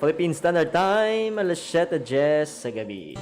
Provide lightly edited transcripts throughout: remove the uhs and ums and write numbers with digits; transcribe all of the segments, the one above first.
Philippine Standard Time, alas 7:10 sa gabi.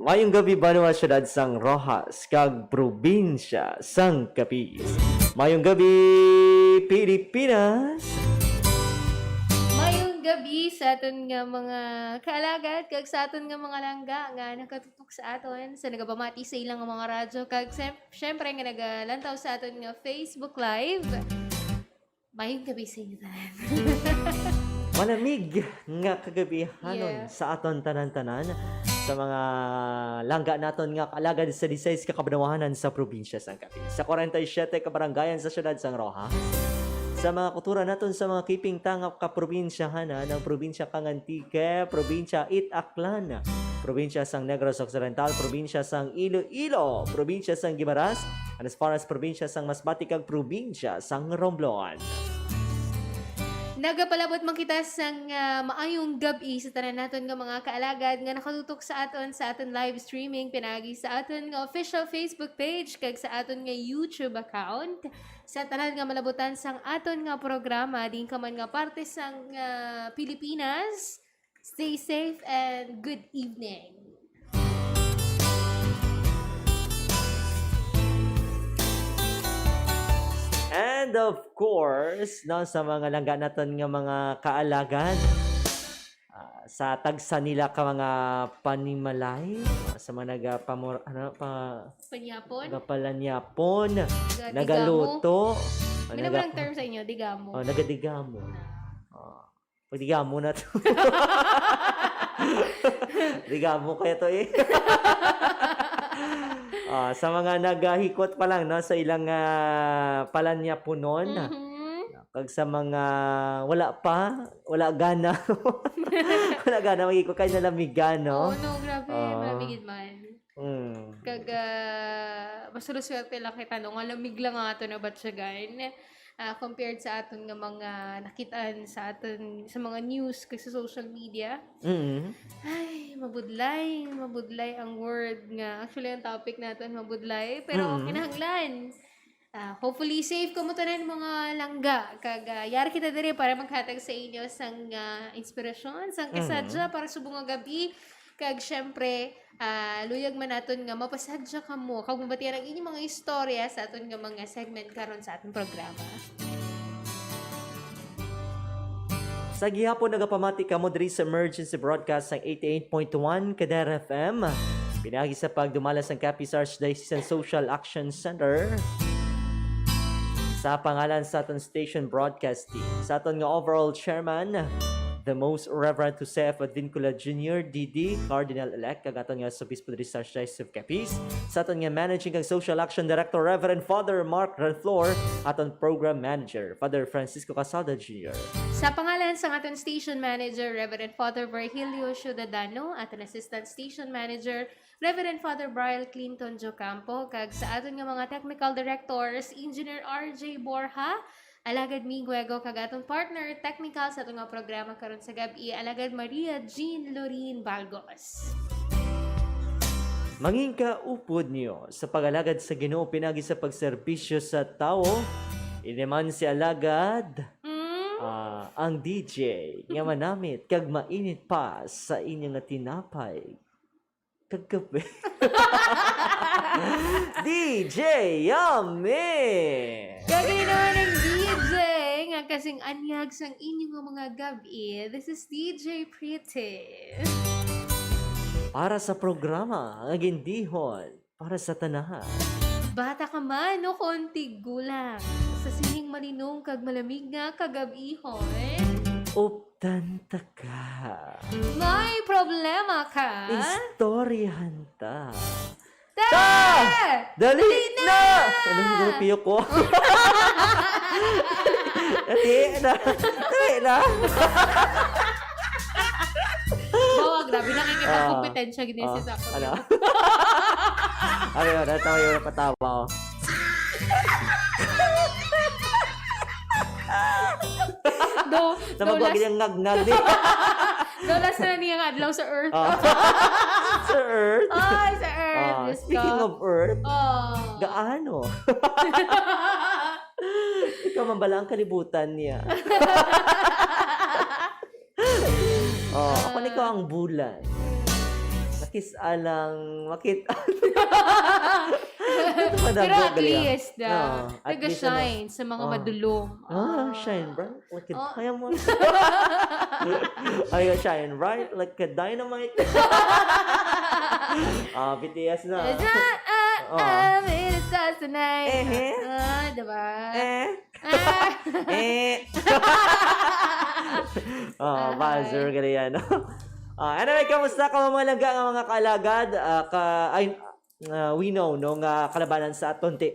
Mayong gabi Banwa Syudad sang Rojas kag probinsya sang Capiz. Mayong gabi Pilipinas. Mayong gabi sa aton nga mga kaalagad kag sa aton nga mga langga nga nakatutok sa aton sa nagabamati sa ilang nga mga radyo kag syempre nga nagalantaw sa aton nga Facebook Live. Mayong gabi sa inyo tanan. Malamig nga kagabihanon sa aton tanan-tanan sa mga langga naton nga kaalagad sa 16 ka kabanawahanan sa probinsya sang Capiz. Sa 47 ka barangayan sa siyudad sang Rojas. Sa mga kultura naton sa mga kiping tangap ka probinsyahan ng probinsya kang Antique, probinsya It-Aklan, probinsya sang Negros Occidental, probinsya sang Iloilo, probinsya sang Guimaras, and as far as probinsya sang Masbate kag probinsya sang Romblon. Nagapalabot man kita sang maayong gabi sa tanan naton nga mga kaalagad nga nakatutok sa aton live streaming pinagi sa aton nga official Facebook page kag sa aton nga YouTube account sa tanan nga malabutan sang aton nga programa din ka man nga parte sang Pilipinas. Stay safe and good evening. And of course, no, sa mga langga naton nga mga kaalagan, sa tagsa nila ka mga panimalay, sa mga Panyapon. nagapalanyapon, Nagadingamo. nagaluto, May naman ang term sa inyo, digamo. nagadigamo. Pagdigamo na to. Digamo kaya to eh. Sa mga naghikot pa lang no sa ilang palanyapunon. Kag sa mga wala gana. Wala gana magikot kay nalamigan no. Oh no, grabe, malamigid man. Kag masuluswerte lang kita no, nga lamig lang nga ato na batsyagan. Compared sa aton nga mga nakitaan sa aton sa mga news kay sa social media. Ay, mabudlay ang word nga. Actually, ang topic natin mabudlay, pero kinahanglan. Hopefully safe ko mo tanan mga langga kag yar kita diri para maghatag sa inyo sang inspirasyon, sang kasadya para subong nga gabi. Kag syempre, luyag man naton nga mapasadya kamo kag mabatian ang inyong mga istorya sa aton nga mga segment karon sa atong programa. Sa gihapon nagapamati kamo diri sa emergency broadcast sang 88.1 Kadera FM. Pinagi sa pagdumala sang Capiz Archdiocese Social Action Center. Sa pangalan sa aton station broadcasting, sa aton nga overall chairman, the Most Reverend Joseph Advincula Jr., DD, Cardinal-elect, kag aton nga sa Bispo diri sa Archdiocese of Capiz. Sa aton nga Managing kag Social Action Director, Reverend Father Mark Ranflor, aton Program Manager, Father Francisco Casada Jr. Sa pangalan sa aton Station Manager, Reverend Father Virgilio Ciudadano, aton Assistant Station Manager, Reverend Father Brian Clinton Jocampo, kag sa aton nga mga Technical Directors, Engineer RJ Borja, Alagad Miguego, kag aton partner technical sa aton nga programa karon sa gabi, Alagad Maria Jean Lorin Balgos. Mangin ka upod niyo sa pagalagad sa Ginoo pinagi sa pagserbisyo sa tao. Iniman si Alagad, ang DJ nga manamit kag mainit pa sa inyong nga tinapay. Kag kape. DJ Yummy! Gagawin naman ng DJ nga kasing anyag sang inyong mga gabi. This is DJ Pretty. Para sa programa, ang gindihon, para sa tanahan. Bata ka man o konti gulang. Sa sining malinong kag malamig nga kagabihon. Uptanta ka. May problema ka? Istoryahan ta. Ta! Dali na! Anong grupiyo ko? Dali na! Dali na! Bawa, grabe nakikita ang kompetensya ginesi sa ako. Ano? Ano yun? Natawa yung patawa ko. Namagwag niyang ngag-ngag din. Dolas na niya nga adlaw sa Earth. Sa Earth? Ay, sa Earth. Diyos ko. Speaking of Earth, Oh. gaano? Ikaw mabala ang kalibutan niya. Ako na ikaw ang bulan. Nakisalang, Pero at least, at least, nag-shine sa mga madulong. Shine bright like a diamond. Ay, shine bright like a dynamite. BTS na. It's us tonight. Diba? Buzzer ka yan. Anyway, kamusta ka mga langga nga mga kaalagad? We know, no, nga kalabanan sa atonti.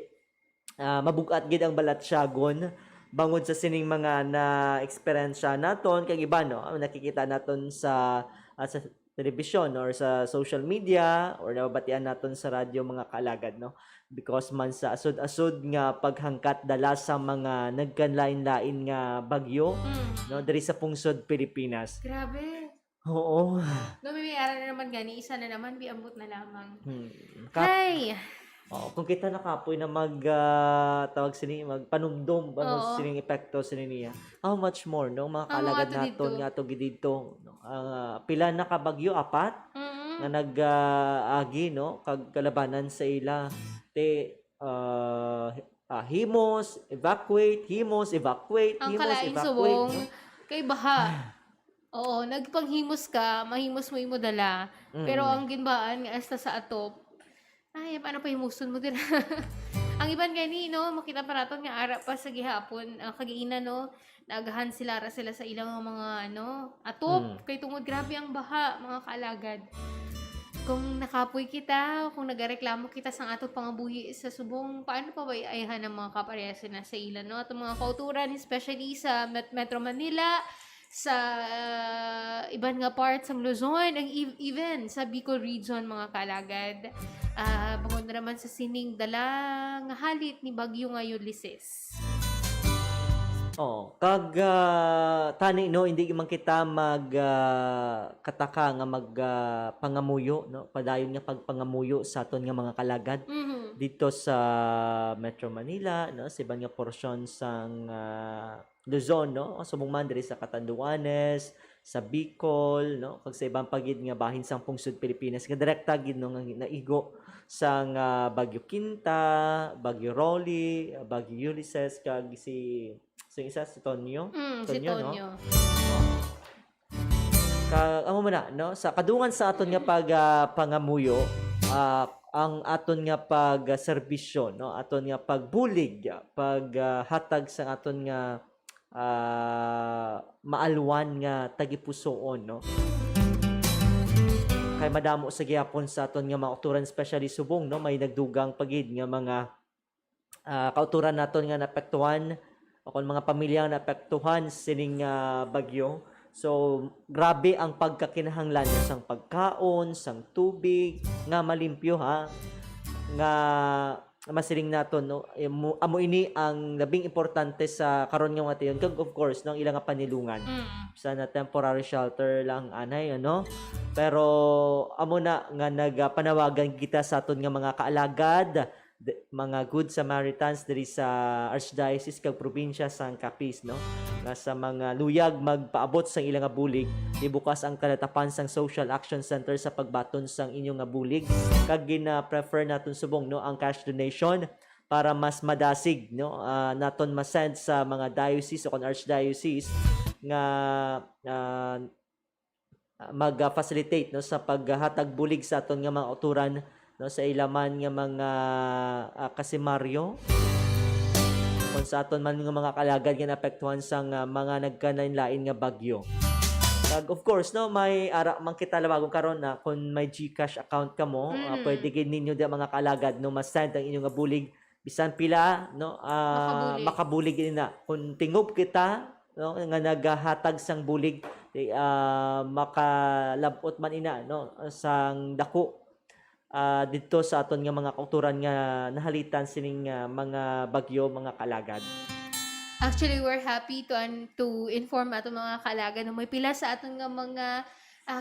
Mabugat gid ang balatsyagon bangod sa sining mga na-experiensya naton kag iba, no, nakikita naton sa television or sa social media or nababatian naton sa radyo mga kaalagad, no, because man sa asod-asod nga paghangkat dala sa mga nagkanlain-lain nga bagyo, no, diri sa pungsod Pilipinas. Grabe. Oo. No, may ara na naman gani, isa na naman, biambot na lamang. Ay! Kung kita nakapoy na tawag sini, magpanumdum, sining epekto sini niya. How much more, no? Mga kalagad naton nga to gidito. No? Pila na kabagyo, 4? Nga nag-agi, no? Kag kalabanan sa ila. Himos, evacuate. Ang kalain subong, no? Kay baha. Oo, nagpanghimos ka, mahimos mo imo dala. Pero ang ginbaan nga hasta sa atop, ay, paano pa himuson mo din? Ang iban gani, no, makita pa naton nga ara pa sa gihapon, kagiina, no, naagahan sila sa ilang mga, atop. Kay tungod grabe ang baha, mga kaalagad. Kung nakapoy kita, kung nagareklamo kita sa ato pangabuhi sa subong, paano pa ba iayahan ng mga kaparehas na sa ilan, no? At mga kauturan, especially sa Metro Manila, sa iban nga parts ng Luzon, and even sa Bicol region, mga kalagad. Bangod na naman sa sining dalang halit ni Bagyo nga Ulysses. Kag tani, no, hindi man kita kataka nga pangamuyo, no, padayon nga pagpangamuyo sa aton nga mga kalagad dito sa Metro Manila, no, sa ibang nga porsyon sang Luzon, no, subong man diri sa Catanduanes, sa Bicol, no, kag sa ibang pagid nga bahin sang pungsod Pilipinas nga direkta gid, no, nga naigo sang Bagyo Quinta, Bagyo Rolly, Bagyo Ulysses, kag si isa si Tonyo. Si Tonyo. No? Amo man no, sa kadungan sa aton nga pangamuyo, ang aton nga pagserbisyo, no, aton nga pagbulig, paghatag sa aton nga maalwan nga tagipusoon, no? Kay madamo sa gihapon sa aton nga mga kauturan, especially subong, no? May nagdugang pagid nga mga kauturan naton nga naapektuhan o kung mga pamilya nga naapektuhan sining bagyo. So, grabe ang pagkakinahanglan sang pagkaon, sang tubig, nga malimpyo ha, nga masiling naton, no? Amo ini ang labing importante sa karon nga mga tiyon. Kag of course, no, ang ilang nga panilungan. Sa na temporary shelter lang anay, ano? Pero amo na nga nagpanawagan kita sa aton nga mga kaalagad, mga good Samaritans diri sa Archdiocese kag probinsya sang Capiz, no? Nga sa mga luyag magpaabot sang ilang nga bulig, ibukas ang kalatapan sang Social Action Center sa pagbaton sang inyong nga bulig. Kag gina-prefer naton subong, no, ang cash donation para mas madasig, no, naton masend sa mga diocese o kon archdiocese nga mag-facilitate, no, sa paghatag bulig sa aton nga mga uturan, no, sa ilaman nga mga kasimaryo kung sa aton man nga mga kalagad nga naapektuhan sang mga nagkanainlain nga bagyo. Kag of course, no, may ara man kita lawagon karon na kung may GCash account kamo, pwede gid ninyo di mga kalagad, no, ma-send ang inyong nga bulig bisan pila, no, makabulig din na kung tingob kita, no, nga naghatag sang bulig, makalabot man ina, no, sang dako dito sa aton nga mga kauturan nga nahalitan sining mga bagyo, mga kalagad. Actually, we're happy to inform ato mga kaalagad na may pila sa aton nga mga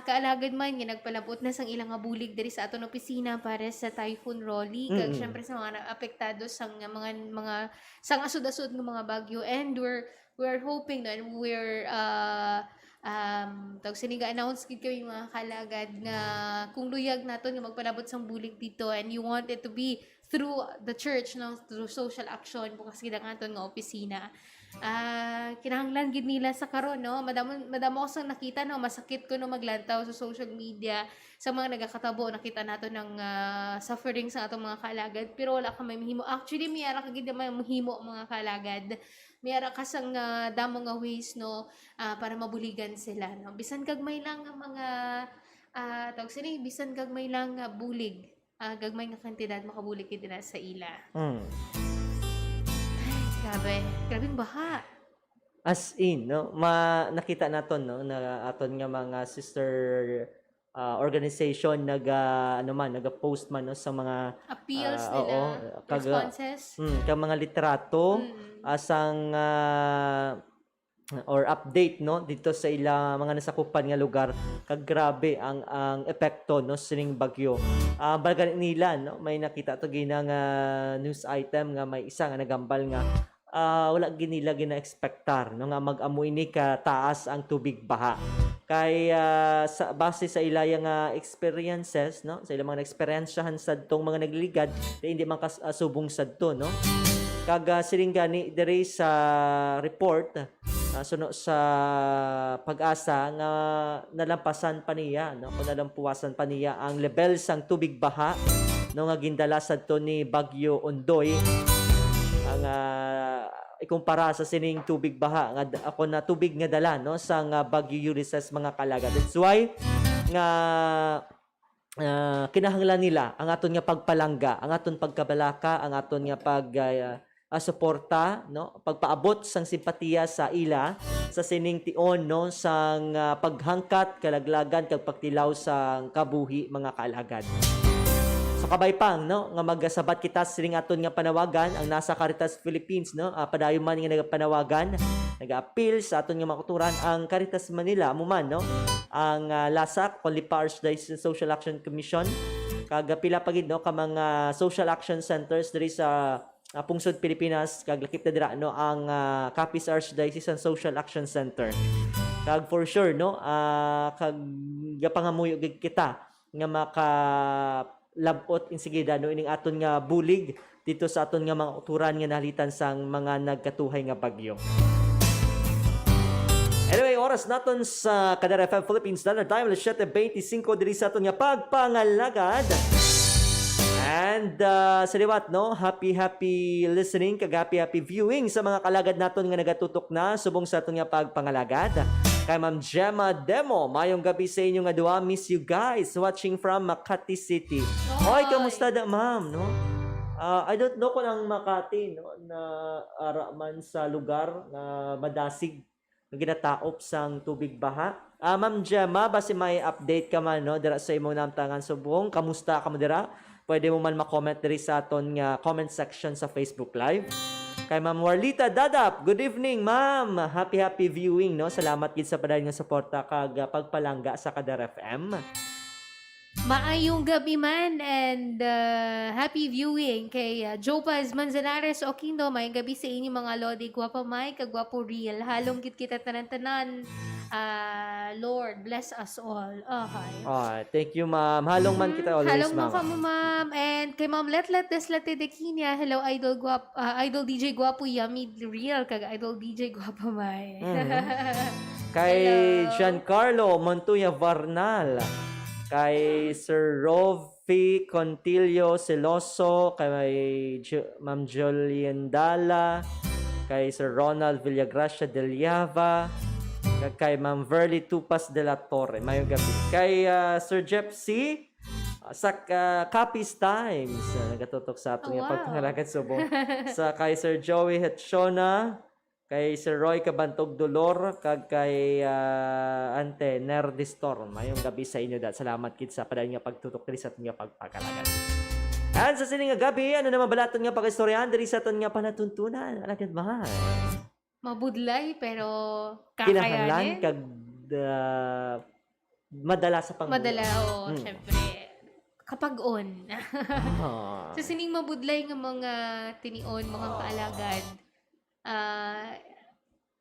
kaalagad man nga nagpalabot na sang ilang nga bulig diri sa aton opisina para sa Typhoon Rolly kag syempre sa mga apektado sang mga sang asud-asud nga mga bagyo, and we're hoping and we're tawag siniga announce gid kayo mga kalagad nga kung luyag naton nga magpalabot sang bulig dito and you want it to be through the church, no, through social action bukas gid ang aton nga opisina. Kinahanglan gid nila sa karon, no, madamo ko sang nakita, no, masakit ko no maglantaw sa social media sa mga nagakatabo, nakita nato ng suffering sa atong mga kalagad pero wala ka may mahimo. Actually miyara ka gid may mahimo mga kalagad, miyara ka sang damo nga ways, no, para mabuligan sila, no, bisan kag may lang nga mga tawag sini bisan kag may lang nga bulig, gagmay nga kantidad makabulig gid na sa ila. Grabing baha. As in, no, nakita naton, no, na aton nga mga sister organization naga-post man, no, sa mga appeals nila, responses. Kag mga literato asang or update, no, dito sa ila mga nasakupan nga lugar. Kag grabe ang epekto, no, sining bagyo. Balagan nila, no, may nakita to ginang news item nga may isa nga nagambal nga wala ginila gina-expectar, no, nga mag-amoy ni ka taas ang tubig baha. Kay base sa ilayang experiences, no, sa ilang mga experiensyahan sadtong mga nagliligad, hindi man kasubong sadto, no. Kag siling gani diri sa report suno sa Pag-asa nga nalampasan pa niya, no, kung nalampuwasan pa niya ang level sang tubig baha, no, nga gindala sadto ni Bagyo Ondoy. Ang ikumpara sa sining tubig baha nga ako na tubig nga dala, no, sang Bagyo Ulysses mga kalagad. That's why nga kinahanglan nila ang aton nga pagpalangga, ang aton pagkabalaka, ang aton nga suporta, no, pagpaabot sang simpatiya sa ila sa sining tion, no, sang paghangkat kalaglagan kag pagtilaw sang kabuhi mga kalagad. So kabay pang, no, nga magasabat kita sining aton nga panawagan ang nasa Caritas Philippines, no, padayon man nga nagapanawagan, nag-appeal sa aton nga makuturan ang Caritas Manila amuman, no, ang LASAC, Lipa Archdiocese Social Action Commission, kag pila pa gid, no, ka mga social action centers diri sa pungsod Pilipinas, kag lakip na dira, no, ang Capiz Archdiocese Social Action Center. Kag for sure, no, kag gapangamuyo gid kita nga makalabot insigida, no, ining aton nga bulig dito sa aton nga mga uturan nga nahalitan sang mga nagkatuhay nga bagyo. Anyway, oras naton sa Kadar FM Philippines Standard Time, 7:25 diri sa aton nga pagpangalagad. And sa liwat, no, happy listening, happy viewing sa mga kalagad naton nga nagatutok na subong sa aton nga pagpangalagad. Kay Ma'am Gemma Demo, mayong gabi sa inyo nga duwa. Miss you guys watching from Makati City. Hoy, kamusta da, ma'am, no? I don't know kung ang Makati, no, na araman sa lugar na madasig na ginataop sang tubig baha. Ma'am Gemma, basi may update ka man, no, dira sa imong namtangan subong. Kamusta ka mo dira? Pwede mo man ma-comment diri sa aton nga comment section sa Facebook Live. Kay Ma'am Warlita Dadap, good evening, ma'am. Happy viewing, no? Salamat gid sa padayon nga suporta kag pagpalangga sa Kadar FM. Maayong gabi man and happy viewing kay Jopaz Manzanares Oquindo. Maayong gabi sa inyo mga lodi. Gwapa May, kagwapo real. Halong kit kita tanan-tanan. Lord, bless us all. Thank you, ma'am. Halong man kita always, Halong ma'am. mo ma'am. And kay Ma'am Letlet Deslate de Kinya. Hello, Idol DJ Gwapo Yummy Real. Kag Idol DJ Gwapa May. Kay Hello. Giancarlo Montoya Varnal. Kay Sir Rovi Contillo Celoso, kay Ma'am Jolien Dala, kay Sir Ronald Villagracia Del Llava, kay Ma'am Verly Tupas de la Torre. Mayong gabi. Kay Sir Jeff C. Sa Capiz Times, nagatutok sa ating wow. pagpangalagad subong. Sa kay Sir Joey Hetshona, kay Sir Roy Kabantog Dolor, kag kay Ante Nerdistorm. Mayong gabi sa inyo, dad. Salamat kid sa padayon nga pagtutok diri sa aton nga pagpakalagan. And sa sining nga gabi, ano naman balaton nga pag-istoryahan diri sa aton nga panatuntunan. Alagad mahal. Mabudlay pero Kinahanglan kakayanin. kag madala sa pangulo. Madala, syempre. Kapag-on. Sa sining mabudlay nga mga tinion, mga kaalagad,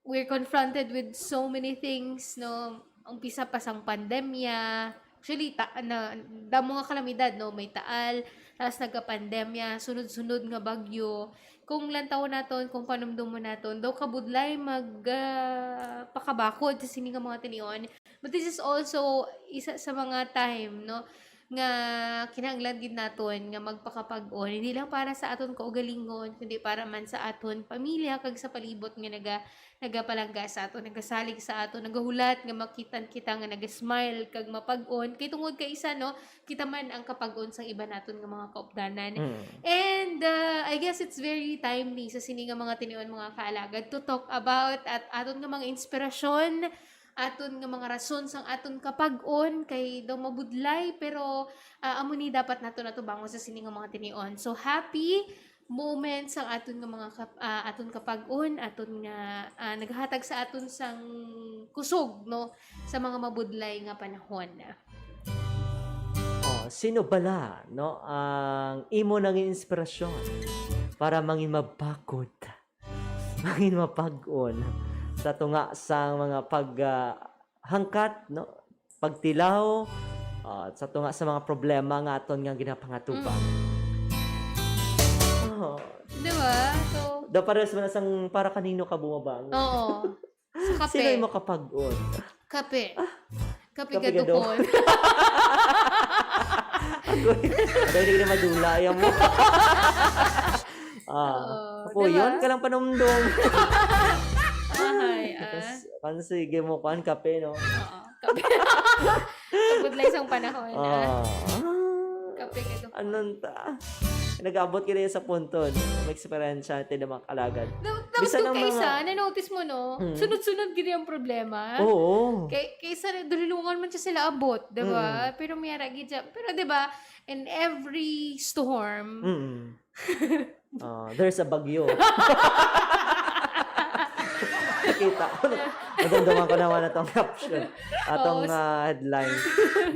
we're confronted with so many things, no? Umpisa pa sang pandemya. Actually, damo nga kalamidad, no? May taal, tapos nagka-pandemya, sunod-sunod nga bagyo. Kung lantaw naton, kung panumdumo naton, daw kabudlay pakabakod sa sini nga mga tinion. But this is also isa sa mga time, no? Nga kinahanglan gid naton nga magpakapag-on, hindi lang para sa aton kaugalingon kundi para man sa aton pamilya kag sa palibot nga nagapalangga sa aton, nagasalig sa aton, nagahulat nga makitan kita nga nagasmile kag mapag-on kay tungod kay isa, no, kita man ang kapag-on sang iba naton nga mga kaupdanan. And I guess it's very timely sa sini nga mga tinion, mga kaalagad, to talk about at aton nga mga inspirasyon, aton nga mga rason sang aton kapag-on kay daw mabudlay pero amo ni dapat nato bangon sa sini nga mga tinion. So happy moments ang aton nga mga aton kapag-on, aton nga naghatag sa aton sang kusog, no, sa mga mabudlay nga panahon. Sino bala, no, ang imo nang inspirasyon para mangin mabakod, mangin mapag-on sa tunga sa mga paghangkat, no, pagtilaw, at sa tunga sa mga problema nga aton nga ginapangatuban. Diba? So, Da pares man sang para kanino ka bumabang. oo. Sa kape. Sino mo kapag-on? Kape. Kape Kape gadukon. Ako hindi na madula yan mo. Ako diba? yun ka lang panumdum. Sige mo kan kape, no? Oo. Kape. Kabudlay sang panahon. Kape gadukon. Anong ta? Nag-abot ka rin sa punto, no? May experience natin na makalagad. Bisa ng kaysa, na-notice mo, no? Sunod-sunod gini ang problema. Oo. Kaysa dulilungan man siya sila abot, diba? Pero may aragid siya. Pero diba, in every storm, there's a bagyo. Nakita ko. Magandang ko naman itong caption. Atong headline.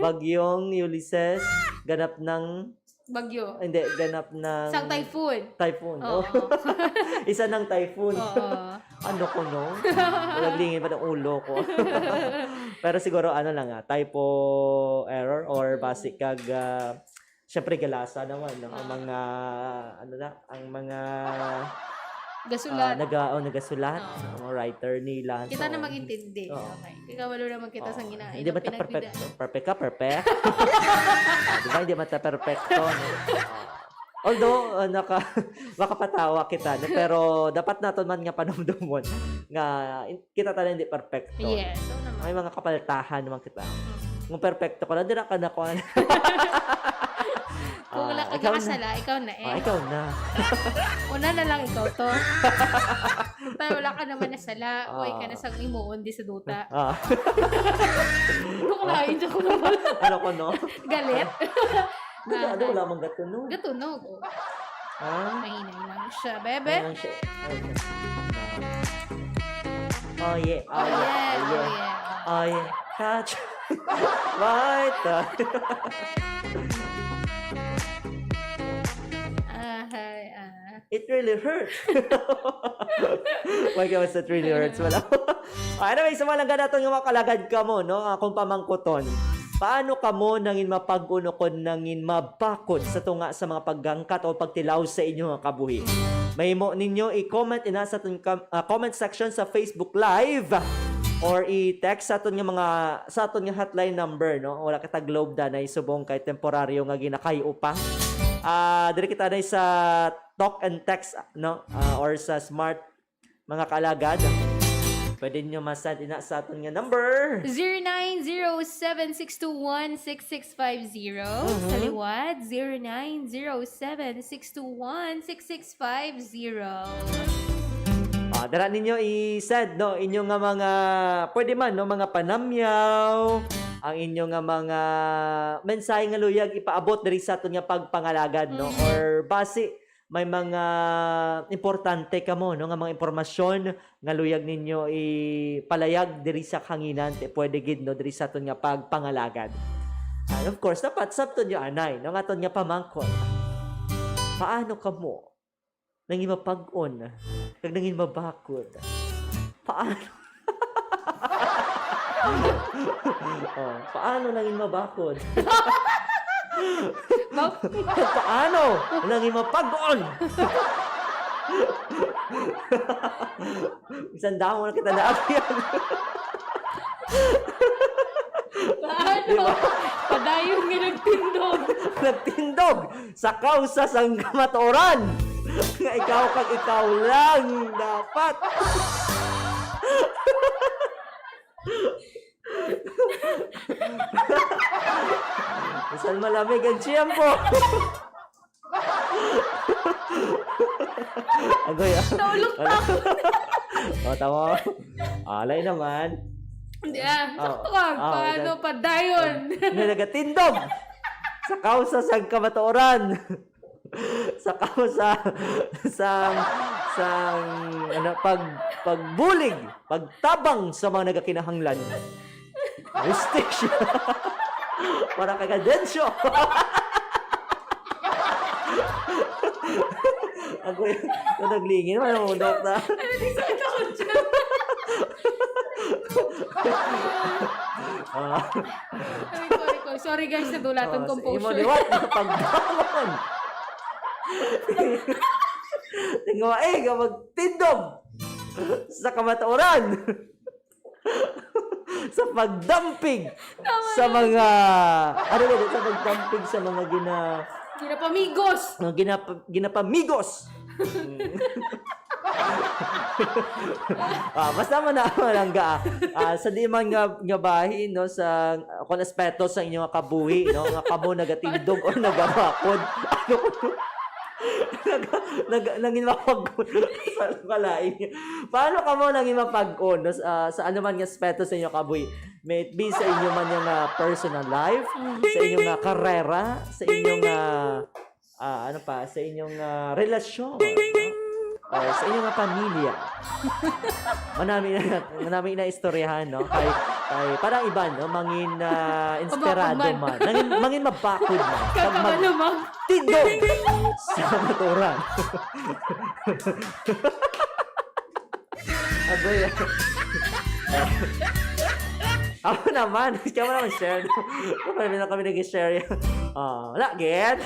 Bagyong Ulysses, ganap ng bagyo. Hindi, ganap ng Sang typhoon. Typhoon. Oo. Isa ng typhoon. Oo. Ano ko, no? Naglingin pa ng ulo ko. Pero siguro, ano lang, typo error or basic kag, syempre, galasa naman, no? Ang mga, ang mga, gasulat. nagasulat. Ang writer nila. Kita na mag-intindi. Oo. Okay. Kaya wala naman kita sang ginahin. Hindi ba perfect? Perfect ka? Perfect? Diba? Hindi ba perfecto? No? Although, makapatawa kita, no? Pero dapat naton man nga panumdumon nga kita tanan hindi perfecto. Yes, so naman. May mga kapaltahan naman kita. Mm. Kung perfecto ka na, dira ka na ko. Kung wala ka ikaw na. nakasala, ikaw na eh. Ikaw na. Una na lang ikaw to. Pero wala ka naman nasala. Uy ka na sang imuon di sa duta. Kung lain dyan ko naman. Ano ko, no? Galit. Ano, wala mong gatunog. Gatunog. Oh. Mahinay lang siya, bebe. Ano lang siya? Oh, yeah. Oh, yeah. Oh, yeah. Oh, yeah. Touch. My touch. It really hurts. My God, it really hurts. Wala. Anyway, sa mga langga natin nga makalagad ka mo, no? Kung pamangkuton. Paano ka mo nangin mapag-unokon nangin mabakod sa tunga sa mga paggangkat o pagtilaw sa inyong mga kabuhi? May mo ninyo i-comment ina sa atong comment section sa Facebook Live or i-text sa aton nga hotline number, no? Wala kita globe danay subong kay temporaryo nga ginakayo pa. Dire kita na sa talk and text, no? Or sa smart mga kalagad. Pwede nyo masad ina sa aton nga number. 0907-621-6650. Sa liwat, 0907-621-6650. Dara ninyo i-send, no? Inyong nga mga, pwede man, no? Mga panamyaw, ang inyong nga mga mensahe nga luyag ipaabot diri sa aton nga pagpangalagad, no? Or base may mga importante kamo, no? Nga mga impormasyon nga luyag ninyo ipalayag diri sa kanginan, pwede gid, no? Diri sa aton nga pagpangalagad. And of course, dapat sabton nyo anay, no? Nga aton nga pamangkot. Paano kamo nangin mapag-on kag nangin mabakod? Paano? Paano nangin mabakod? Paano nangin mapag-on? Isang damo na kita naabiyag. Paano? Diba? Padayon nga nagtindog. Nagtindog sa kausa sang kamatuoran. Nga ikaw kag ikaw lang dapat. Isang malamig ang tiyempo. Agoy. Naulog pa ako. Tama. Alay naman. Hindi sakto ka. Paano padayon? Nga nagatindog sa kausa sang kamatuoran. Sa kausa sang pagbulig, pagtabang sa mga nagakinahanglan. Rustic siya. Para kagadensyo. Ako yung naglingin. Ano mo, dokta? Ano di sakit ako dyan? Sorry guys, nadulatan composure. Imo liwat, pagbangon. Tingwa magtindog sa kamatuoran. Sa pagdamping sa mga sa pagdamping sa mga ginapamigos. Ginapamigos. Basta man na malangga. Sa di man nga bahin, no, sa kung aspeto sa inyong kabuhi, no, nga kamo nagatindog o nagabakod. Nangin mapag-on sa kalain. Paano ka mo nangin mapag-on, no? Sa ano man nga aspeto sa inyong kabuhi? May it be sa inyo man yung personal life, sa inyong karera, sa inyong sa inyong relasyon, no? Or sa inyong pamilya. Manami na istoryahan, no? Kay parang iba, no? Mangin inspirado man. Mangin mabakod man. Kakabalamang. Tindog sa maturan. Agoy. Ako naman. Kaya mo naman share. Kami na kami nag-share. Wala, get?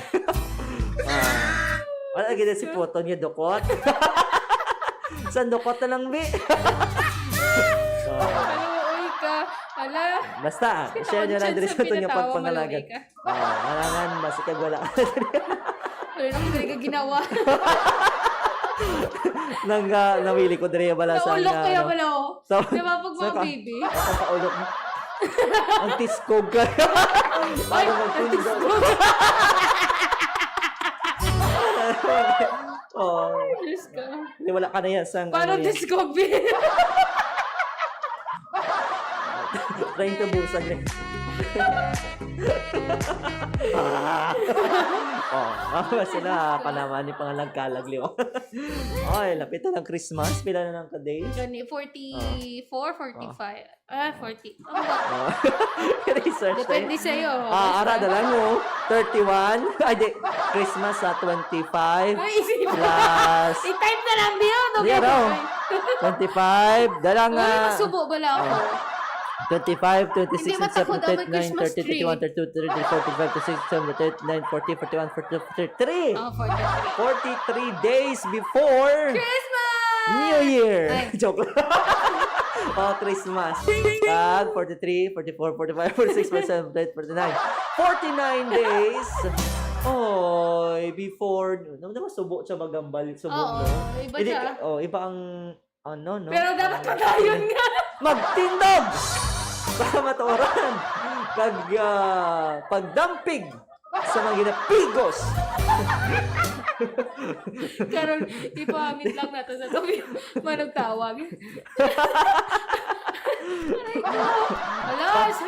Wala, get si Puto niya dukot. Saan dukot na lang, Bi? Uy ka. Ala. Basta, share nyo lang dito sa ito nga pagpangalagan. Malangan, basta kag wala. Wala na ko ka ginawa. Nang nawili ko diri bala sa Naulok kaya ano. pala ako. So, Diba pag mga saka- baby? Ang paulok mo. Ang tiskog ka. Paano magtindog? Oh, Diyos ko. di wala ka na yan sa Parang ano yan. discovery. Trying to busan eh. Sila pa naman yung pangalang kalagli. Ay, lapit na ng Christmas. Pila na ng ka-days? Gani, 44, 45. 40. Oh, Oh. Research depende tayo. sa'yo. Ara na lang mo. 31. Ay, di. Christmas sa 25. Ay, isip Plus. I-type na lang diyo. Di raw. 25. Dalang Uy, masubo ba lang ako? 25, 26, Hindi 27, matakot daw may 29, Christmas 30, tree. 31, 32, 33, 34, 35, 36, 37, 38, 39, 40, 41, 42, 43. Oh, 43. 43 days before Christmas! New Year. Ay. Joke lang. Oh, Christmas. Tag, 43, 44, 45, 46, 47, 48, 49. 49 days. Oh, before. Naman subo siya magambal. Subo, Oo, no? iba Hindi, siya. oh, iba ang ano, no? Pero dapat patayon nga. Magtindog! Para matuoran. Pagdampig sa mga ginapigos. Karon ipamit lang nato sa tabi. Manong tawag. Aray ko.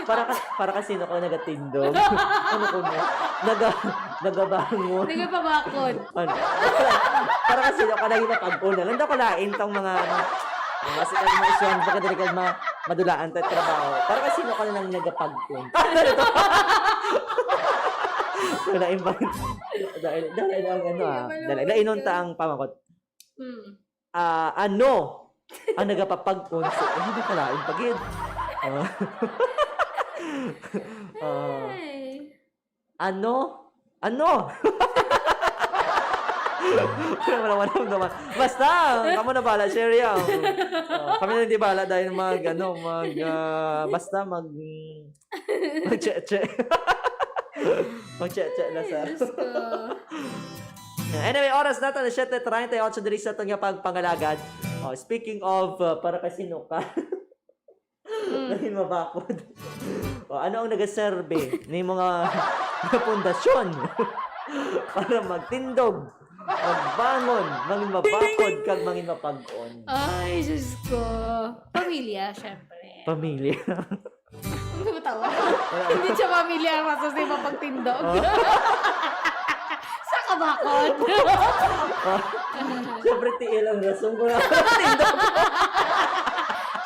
Wala, Para kasi ako nagatindog. Ano ko mo? Nagabangon. nagpabakod. Ano? Para kasi ako naging napag-una. Nanda ko lain tong mga kasi kami mga isyan, baka dali ka madulaan tayo trabaho. Para kasi ako na nang nagapag-un. Dahil ang ano dahil inunta ang pamakot. Ano ang nagapapag-un hindi ka lain pagid. Ay. Ano? Wala naman. Basta, kamo na bala, share yan. Kami na hindi bala dahil basta mag-che-che. Mag-che-che na sa. Diyos ko. Anyway, oras natin na 7:38 diri sa itong pagpangalagad. Speaking of, para kasino ka. Dahil mabakod. Ano ang nagaserbe ni mga pundasyon para magtindog, magbangon, mangin mabakod, kag mangin mapag-on. Ay, Diyos ko. Pamilya, syempre. Pamilya. Ano ba tawa? Hindi siya pamilya ang masos na mapagtindog. Sa kabakod. Siyempre, tiil ang rason ko na tindog.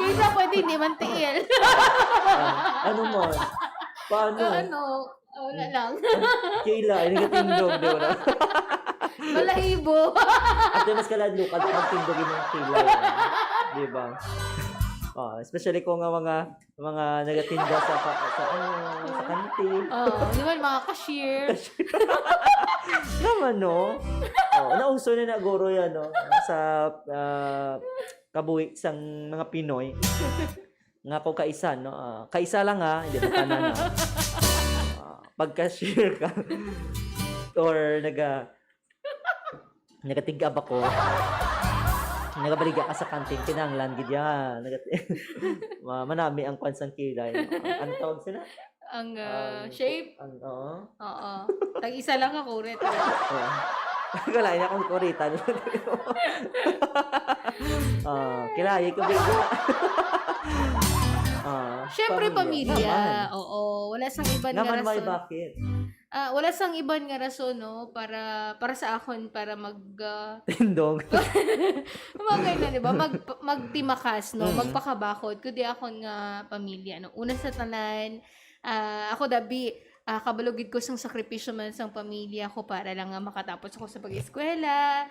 Kaysa pwede hindi man tiil. Ano mo? Paano? Wala lang. Kila, nagatindog, di ba? Balahibo. At yung mas kaladlukad, magtindog yung mga kila. Di ba? Especially kung mga nagatinda sa kantin. Di ba mga cashier? Naman, no? Nauso na guro yan, no? Sa kabuhi sang mga Pinoy. Nga po kaisa, no? Kaisa lang, ha? Hindi ba tanan, ha? Pag-cashier ka or nagatigab ako, nagabaliga ka sa kantin, kinanglan, gidya. Manami ang kwansang kilay. Ano tawag sila? Ang shape? Oo. Tag-isa lang ako, ulit. Kalain akong kuritan. Kilay ko bigla. Siyempre, pamilya. Naman. Oo. Wala sang iban nga Naman, rason. bakit? Wala sang iban nga rason, no? Para sa akon, para Tindog. magay na, di ba? Magtimakas, no? Magpakabakod. Kundi akon nga pamilya, no? Una sa tanan, ako dabi, kabalugid ko sang sakripisyo man sang pamilya ko para lang nga makatapos ako sa pag-eskwela,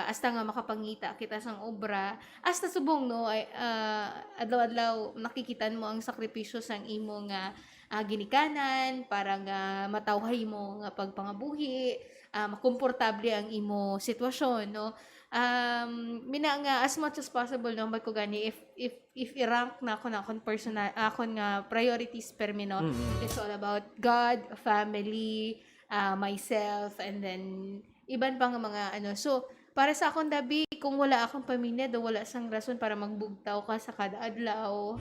hasta nga makapangita kita sang obra, hasta subong, no? Adlaw-adlaw nakikitan mo ang sakripisyo sang imo nga ginikanan para nga matawhay mo nga pagpangabuhi, makomportable ang imo sitwasyon, no? Mina nga as much as possible, no, ko gani if i-rank na ako na akong personal akon nga priorities per me, no? It's all about God, family, myself, and then iban pa nga mga ano. So, para sa akong dabi, kung wala akong pamilya, do wala sang rason para magbugtaw ka sa kada adlaw.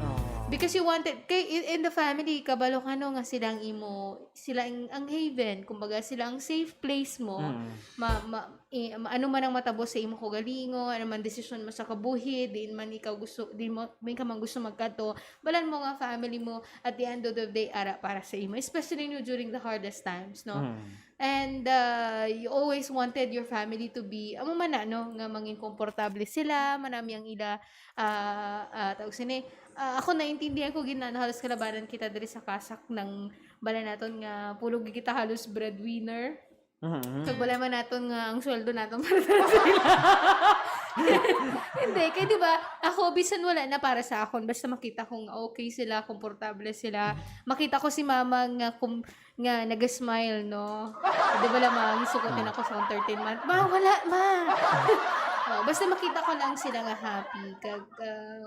Because you wanted, kay in the family, kabalo ka no, nga silang imo, sila ang haven, kumbaga sila ang safe place mo, ano man ang matabo sa imo kaugalingon, ano man desisyon mo sa kabuhi, di man ikaw gusto, di mo, may ka man gusto magkato, balan mo nga family mo, at the end of the day, ara para sa imo, especially no, during the hardest times, no? And you always wanted your family to be, amo man na, no, nga mangin komportable sila, manami ang ila, tawag sini, ako naintindihan ko gina na halos kalabanan kita diri sa kasak ng bala naton nga pulog kita halos breadwinner. So bala man naton nga ang sweldo naton para sa sila. Hindi kay di ba ako bisan wala na para sa akon basta makita kong okay sila, komportable sila. Makita ko si mama nga nag-smile no. Di ba lamang sukotin ako sa 13 month. Ma wala ma. Basta makita ko lang sila nga happy kag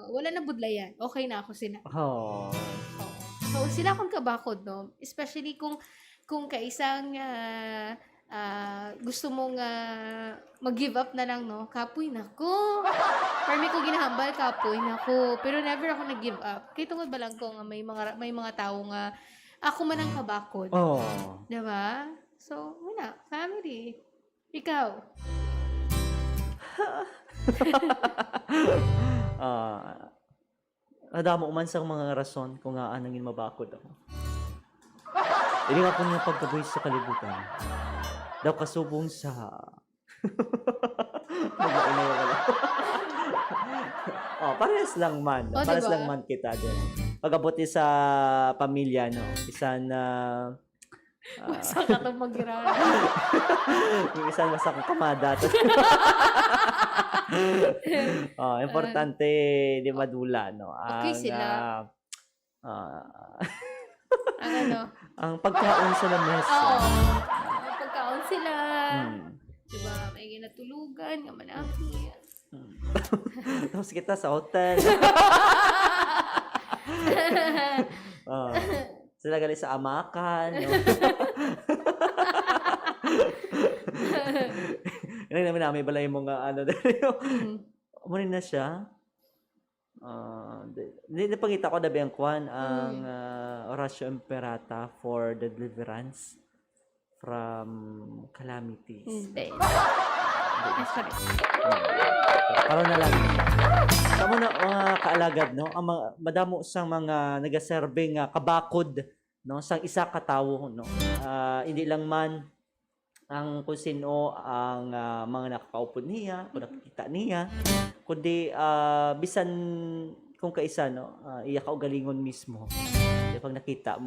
wala na budlayan. Okay na ako sila. So sila akong kabakod no, especially kung kaisang gusto mong mag-give up na lang no, kapoy nako. Parmi ko ginahambal kapoy nako, pero never ako nag-give up. Kay tungod ba lang ko nga may mga tao nga ako man ang kabakod. Diba? So, wala, family. Ikaw. Nadamo man sa mga rason kung nga anangin mabakod ako. Ini nga po niya pagkabuhi sa kalibutan. Daw kasubong sa... parehas lang man. Parehas diba? lang man kita din. Pag-abuti sa pamilya, no? Isang... Masa ka itong mag-iraan. yung isang masakang kamada. Importante di madula, no? Okay sila. Ang ano? Ang pagkaon sa lamesa. Ang pagkaon sila. Diba? May ginatulugan, nga manaki. Tapos kita sa hotel. Sila gali sa amakan. No? Yan namin namin balay mo nga ano. Umunin na siya. Hindi pangita ko dabi ang kwan ang Oratio Imperata for the deliverance from calamities. Hindi. Karon na lang. Tamo na mga kaalagad no, ang madamo sang mga nagaserbe nga kabakod no sang isa ka tawo no. Hindi lang man ang kung sino ang mga nakakaupod niya, kung nakikita niya, kundi bisan kung kaisa no, iya kaugalingon mismo. Pag nakita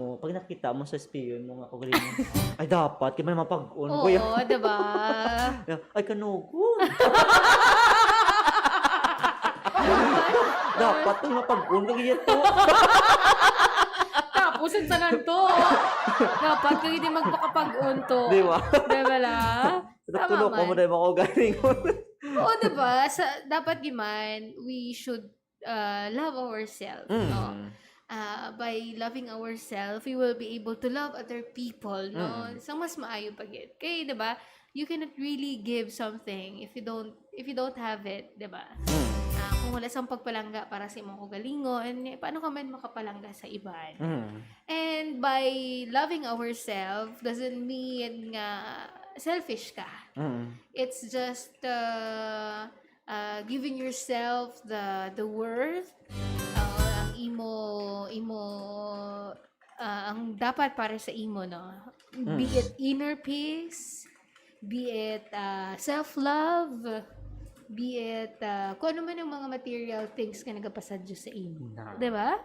mo sa spiyon mo nga kaugalingon, ay dapat kay man mapag-on ko yan. Oo, diba? Ay kanugo. Dapat kay mapag-on kay to. Tapos sa nanto. Dapat kay hindi magpakapag-on to. Di ba? Diba la? Tulog ko mo na yung makaugalingon. Oo, diba? Dapat giman, we should love ourselves, no? By loving ourselves, we will be able to love other people, no? So mas maayo pagit. Kay, 'di ba? You cannot really give something if you don't have it, 'di ba? Kung wala sang pagpalangga para sa imong kaugalingon, paano ka man makapalangga sa iban? And by loving ourselves doesn't mean nga selfish ka. It's just giving yourself the worth, ang imo ang dapat para sa imo, no? Be it inner peace, be it self-love, be it kung ano man ang mga material things nga nagapasadyo sa imo. Diba?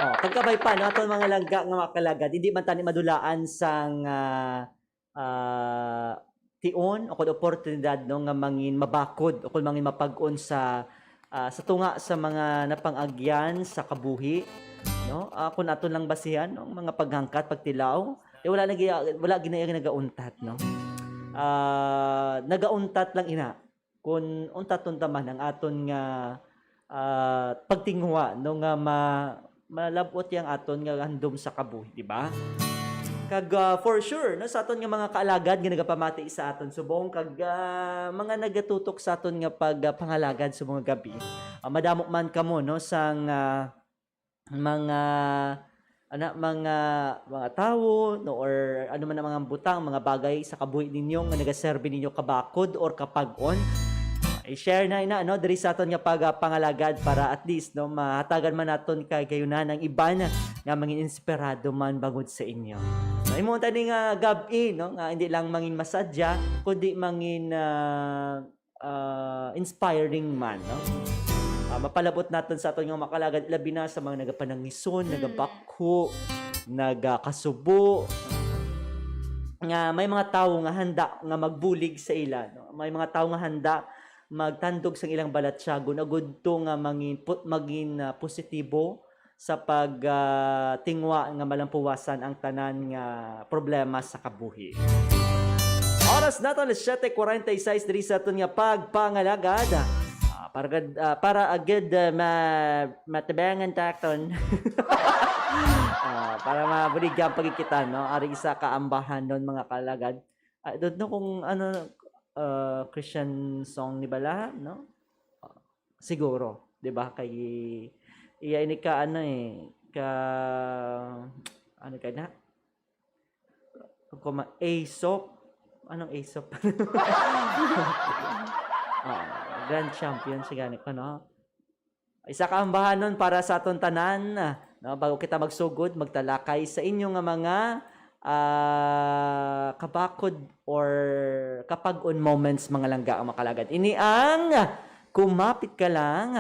Pagkabay pa no aton mga langga nga makalagad, hindi man tani madulaan sang tion o kung oportunidad no nga mangin mabakod o kung mangin mapag-on sa tunga sa mga napangagyan sa kabuhi no, kung aton lang basihan no, mga paghangkat pagtilaw wala ginaya nagauntat no, nagauntat lang ina kung untat man ang aton nga pagtingwa no nga malabot yang aton nga handom sa kabuhi, di ba? Kag for sure no sa aton nga mga kaalagad nga nagapamati sa aton subong kag mga nagatutok sa aton nga pangalagad sa mga gabi. Madamo man kamo no sang mga mga tawo no or ano man ang mga butang mga bagay sa kabuhi ninyo nga nagaserbe ninyo kabakod or kapag-on. I-share na ina no diri sa aton nga pangalagad para at least no mahatagan man naton kay gayunan ang iban nga mangin inspirado man bangod sa inyo. No, imo tani nga gabi no nga hindi lang mangin masadya kundi mangin inspiring man no. Mapalabot natin sa aton nga makalagad labi na sa mga nagapanangison, nagabakho, nagakasubo nga may mga tawo nga handa nga magbulig sa ila no. May mga tawo nga handa magtandog sa ilang balatsyagon agudto nga maging positibo sa pagtingwa nga malampuwasan ang tanan nga problema sa kabuhi. Oras nato alas 7:46 diri sa aton nga pagpangalagad. Para agad matabangan takton. Para mabuligyan pagkikitan no ari isa ka ambahan don mga kalagad. Don't know kung ano Christian song ni bala no? Siguro, 'di ba kay iya ini ka ano ka ano ka na? Kuma Aesop. Anong Aesop? Grand champion si gani ko no. Isa ka ambahan nun para sa aton tanan no bago kita magsugod magtalakay sa inyo nga mga kabakod or kapag-on moments mga langga ang makalagad. Ini ang kumapit ka lang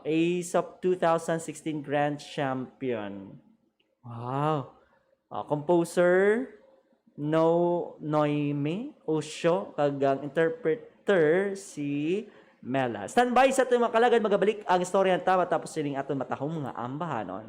Aesop 2016 Grand Champion. Wow. Composer Noime Osho kag ang interpreter si Mela. Standby sa ating makalagad magabalik ang istorya ng tama tapos sining aton matahong mga ambahanon.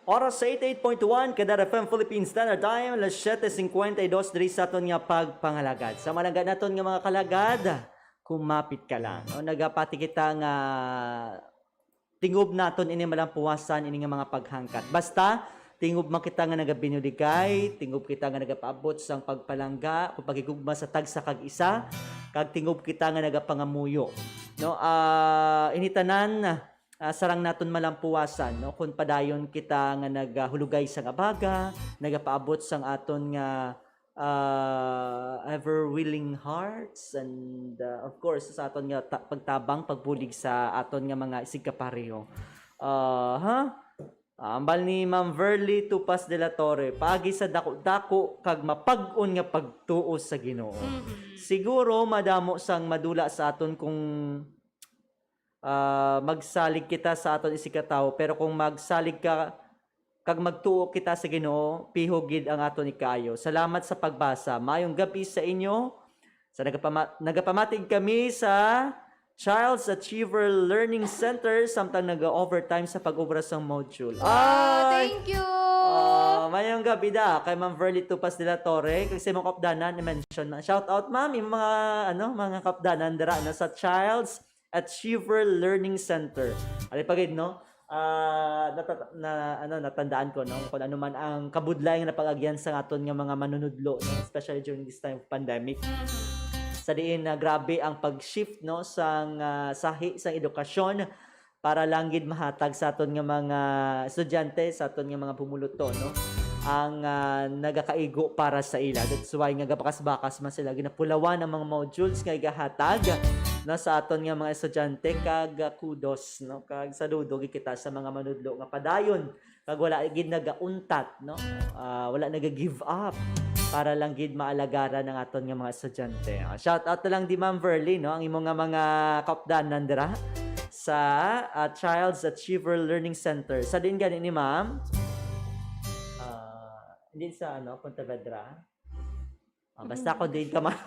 Oras sa 88.1 kada FM Philippine Standard Time, alas 7:52 diri sa aton nga pagpangalagad. Sa malagad naton nga mga kalagad, kumapit ka lang. No? Nagapati kita nga tingob naton ini malampuwasan ini nga mga paghangkat. Basta tingob man kita nga nagabinuligay, tingob kita nga nagapaabot sang pagpalangga, kung pagigugma sa tagsa kag isa, kag tingob kita nga nagapangamuyo. No, initanan sarang naton malampuwasan, no, kung padayon kita nga naghulugay sang abaga, nagapaabot sang aton nga ever willing hearts, and of course sa aton nga pagtabang pagbulig sa aton nga mga isigkapareho. Ambal ni Ma'am Verly Tupas de la Torre, paagi sa dako-dako kag mapag-on nga pagtuo sa Ginoo. Siguro madamo sang madula sa aton kung magsalig kita sa aton isikatawo, pero kung magsalig ka kag magtuo kita sa Ginoo, pihugid ang aton ikayo. Salamat sa pagbasa. Mayong gabi sa inyo. Sa nagapamatig kami sa Child's Achiever Learning Center samtang nag-overtime sa pag-obra sa module. Thank you! Mayong gabi da kay Ma'am Verly Tupas de la Torre, kay sa mga kapdanan i-mention na. Shout out ma'am, yung mga kapdanan dira na sa Child's Achiever Learning Center. Alipagid no? Natandaan ko no kung ano man ang kabudlay nga napag-agyan sa aton nga mga manunudlo, no? Especially during this time of pandemic. Sa diin grabe ang pag-shift no sang sahi sang edukasyon para lang gid mahatag sa aton nga mga estudyante, sa aton nga mga pumuluto no ang nagakaigo para sa ila. That's why nga gabakas-bakas man sila ginapulawan ang mga modules nga igahatag no sa aton nga mga estudyante, kag kudos no kag saludo kita sa mga manudlo nga padayon kag wala gid nagauntat no, wala naga-give up para lang gid maalagaran ng aton nga mga estudyante. Shout out na lang di Ma'am Verly no, ang imong nga mga kapdanan dira sa Child's Achiever Learning Center. Sa din gani ni Ma'am, hindi sa Pontevedra. Basta ako din ka man.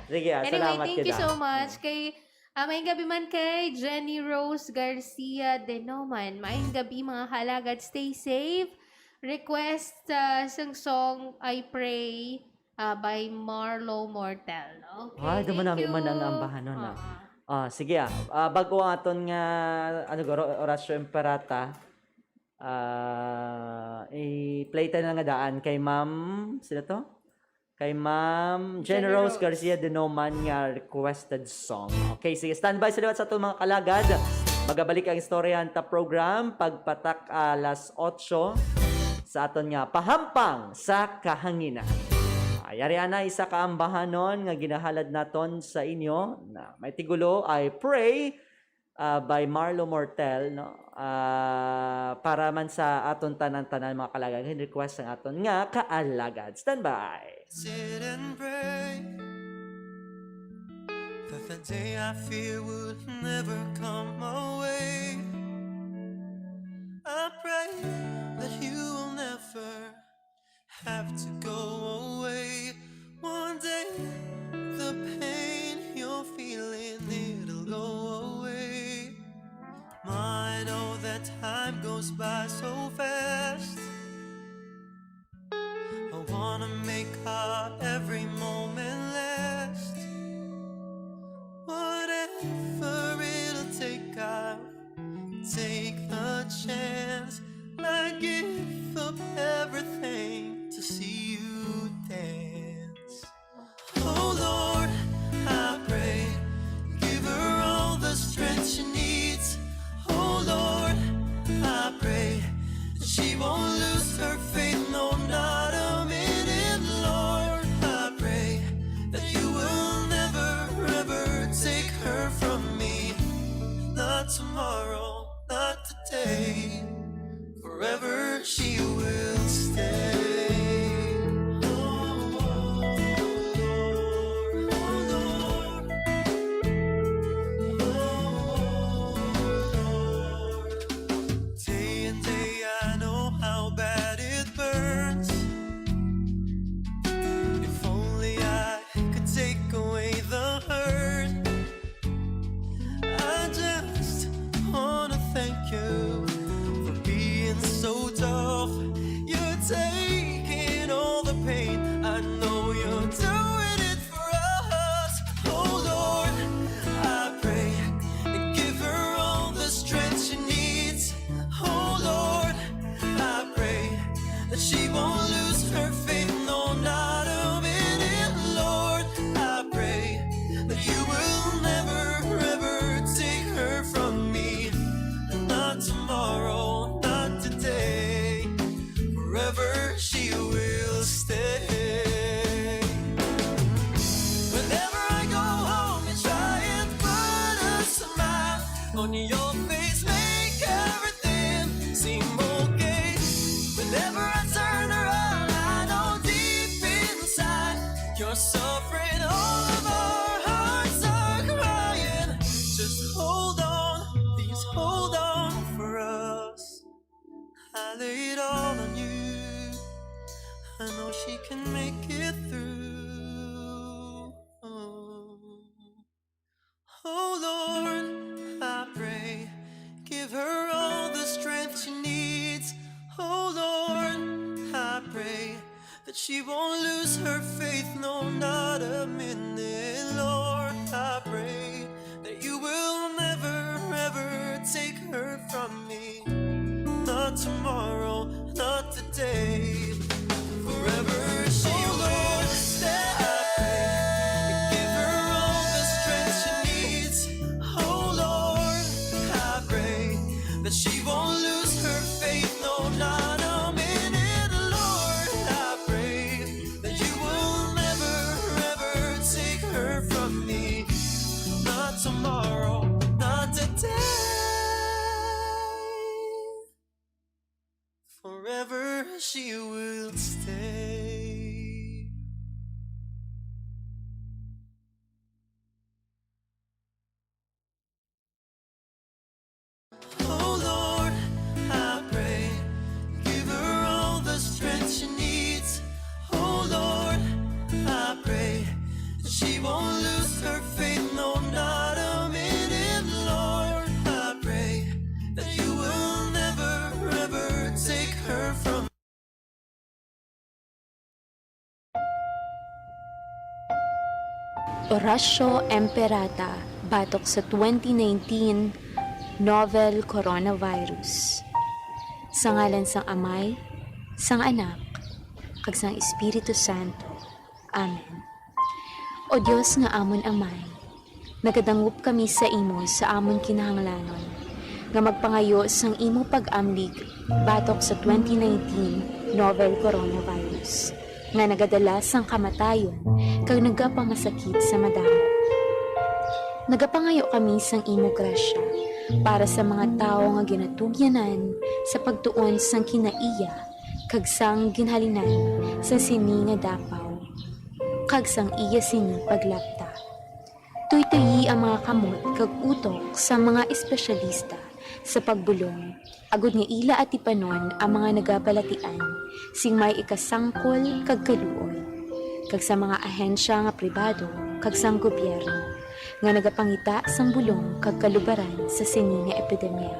Sige, Anyway, salamat thank you so much kay may gabi man kay Jenny Rose Garcia Denoman. Maayong gabi mga kalagad. Stay safe. Request sang song I Pray by Marlo Mortel. Okay, Ay, duman namin man ang ambahan nun. Sige bago ang aton nga orasyon parata, i-play tayo na nga daan kay Ma'am, sino to? Kay Ma'am Jenny Rose Garcia Denoman nga requested song. Okay, sige, standby sa liwat sa itong mga kalagad. Magabalik ang istoryahan ta program pagpatak alas 8 sa aton nga pahampang sa kahanginan. Yari ana isa kaambahanon nga ginahalad naton sa inyo na may tigulo I Pray by Marlo Mortel no, para man sa aton tanan-tanan mga kalagad. Request ang aton nga kaalagad. Standby. Sit and pray that the day I fear would never come away. I pray that you will never have to go away. One day the pain you're feeling, it'll go away. I know that time goes by so fast. I wanna make our every moment last. Whatever it'll take, I'll take the chance. I give up everything to see you dance. Oh Lord, I pray, give her all the strength she needs. Oh Lord, I pray that she won't lose her faith, no, not a minute. Lord, I pray I know she can make it through. Oh Lord, I pray, give her all the strength she needs. Oh Lord, I pray that she won't lose her faith, no, not a minute. Lord, I pray that you will never, ever take her from me. Not tomorrow, not today, forever she will stay. Give her all the strength she needs. Oh Lord, I pray that she won't lose her faith, no, not a minute. Lord, I pray that you will never, ever take her from me. Not tomorrow, not today, forever she will stay. Oh Lord, I pray, give her all the strength she needs. Oh Lord, I pray that she won't lose her faith, no, not a minute. Lord, I pray that you will never, ever take her from me. Orasyo Emperata, batok sa 2019 novel Coronavirus. Sa ngalan sang Amay, sang Anak, kag sang Espiritu Santo. Amen. O Dios nga amon Amay, nagadangup kami sa imo sa amon kinahanglanon, nga magpangayo sang imo pag-amlig batok sa 2019 novel Coronavirus, nga nagadala sang kamatayon kag nagapamasakit sa madamo. Nagapangayo kami sang imo grasya para sa mga tao nga ginatugyanan sa pagtuon sang kinaiya kag sang ginhalinan sa sini nga dapaw kag sang iya sini paglapta. Tuytoyi ang mga kamot kag utok sa mga espesyalista sa pagbulong, agud nga ila at ipanon ang mga nagabalatian sing may ikasangkol kag kaluoy, kag sa mga ahensya nga pribado kag sang gobyerno nga nagapangita sang bulong kag kalubaran sa sini nga epidemya.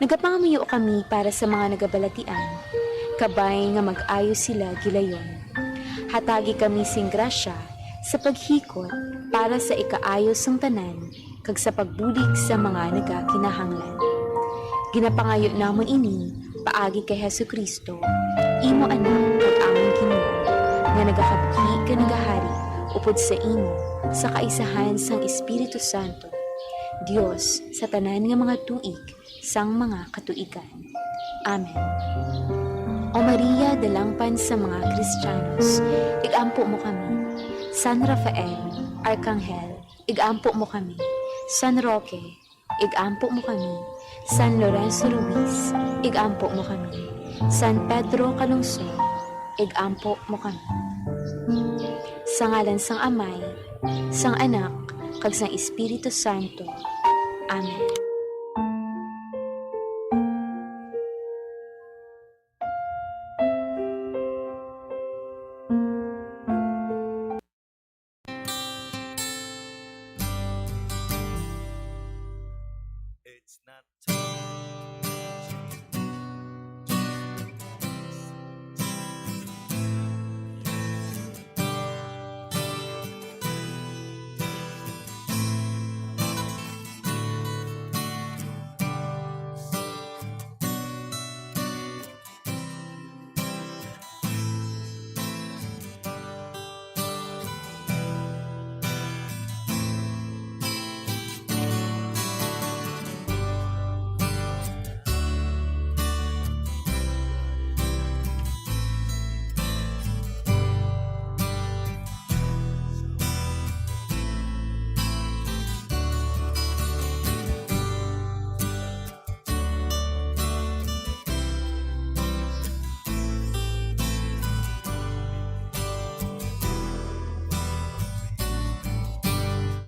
Nagapangamayo kami para sa mga nagabalatian, kabay nga mag-ayos sila gilayon. Hatagi kami sing grasya sa paghikot para sa ikaayos ng tanan kag sa pagbulig sa mga nagakinahanglan. Ginapangayo namon ini paagi kay Hesukristo, imo anak kag amon Ginoo, nga nagakabuhi ka nagahari upod sa imo sa kaisahan sang Espiritu Santo, Dios sa tanan nga mga tuig sang mga katuigan. Amen. O Maria, dalangpan sa mga Kristiyanos, igampo mo kami. San Rafael, Arkanghel, igampo mo kami. San Roque, igampo mo kami. San Lorenzo Ruiz, igampo mo kami. San Pedro Calungsod, igampo mo kami. Sa ngalan sang Amay, sang Anak, kag sang Espiritu Santo. Amen. It's not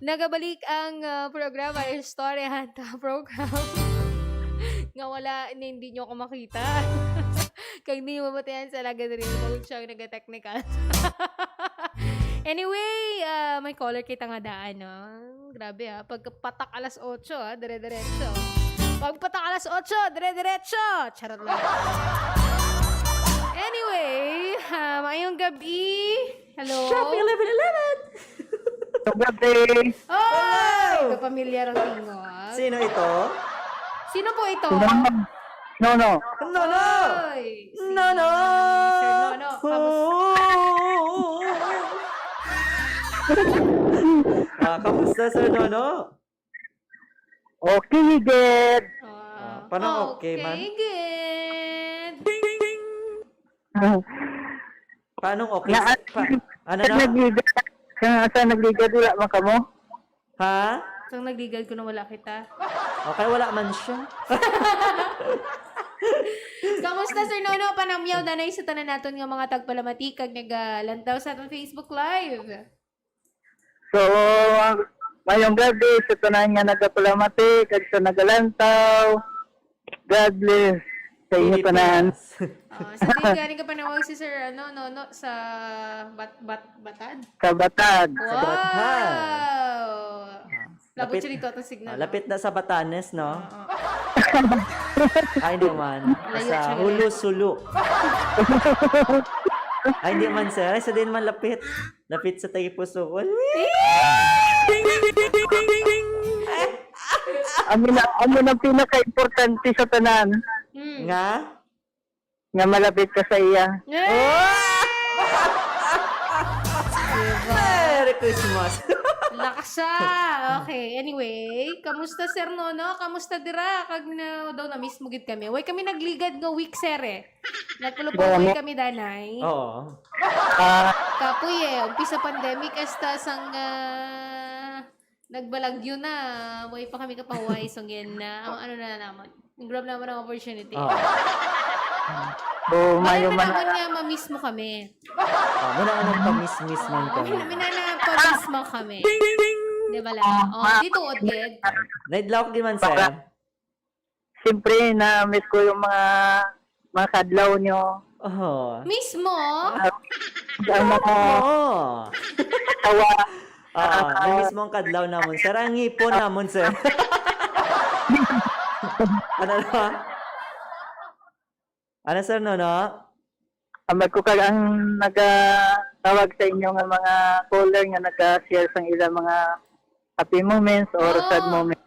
Nagabalik ang programa, Istoryahan ta program. Nga wala, hindi nyo ako makita. Kag di mamatayan sa laga rin. Bawag siyang naga-technical. Anyway, may caller kita nga daan, no? Grabe, ha? Pagpatak alas 8, ha? Dire-diretso. Pagpatak alas 8, dire-diretso! Charot lang. Anyway, mayong gabi. Hello? Shopee 1111! Gabi. Oy! Kapamilyar ang tingog. Sino ito? Sino po ito? No. Nono! Oy! Nono! Sir Nono, Kamusta, Sir Nono? Okay, good. Paano okay, man? Okay, good. Paano okay? Ano Sa na? nagligat. Sa nagligat, wala man ka mo? Ha? Kung nagligad ko na wala kita. Okay, wala man siya. Kamusta, Sir Nono? Panamyaw na na sa tanan naton nga mga tagpalamati kag nagalantaw sa atong Facebook Live. So, mayong gabi, sa tanan nga nagapalamati, kag sa nagalantaw. God bless sa inyo tanan. Sa din galing ka panawag si Sir Nono sa Batad? Sa Batad. Wow! Labot siya dito itong signal. Lapit na sa Batanes, no? Ay, hindi man. Layo Sa siya. Hulu-Sulu. Ay, hindi man, sir. Ay, sa din man lapit. Lapit sa Taypusoon. Amin ang pinaka-importante sa tanan. Nga? Nga malapit ka sa iya. Merry Christmas! Lakas siya. Okay. Anyway, kamusta Sir Nono? Kamusta dira? Kag na daw na miss mo gid kami. Way kami nagligad nga week sir eh. Nagpulupaway kami danay. Oo. Kapoy eh, umpisa pandemic hasta sang nagbalagyo na. Way pa kami kapahuway so yan na ano na naman. Grab naman ang opportunity. Oo. So, Bakit mayo na man. naman nga ma-miss mo kami? Muna ka nagpa-miss-miss man kami. Minana-miss mo kami. Di ba lang? Dito Odged. Naidlaw din man, sir. Siyempre, na-miss ko yung mga kadlaw nyo. Oo. Miss mo? Ang mga Oo. tawa. Na-miss mo ang kadlaw namon, sir. Ang ngipon namon, sir. Ano na? Ano, sir, no? Amad ko kag ang nagatawag sa inyo nga mga caller nga nag-share sa ilang mga happy moments or sad moments.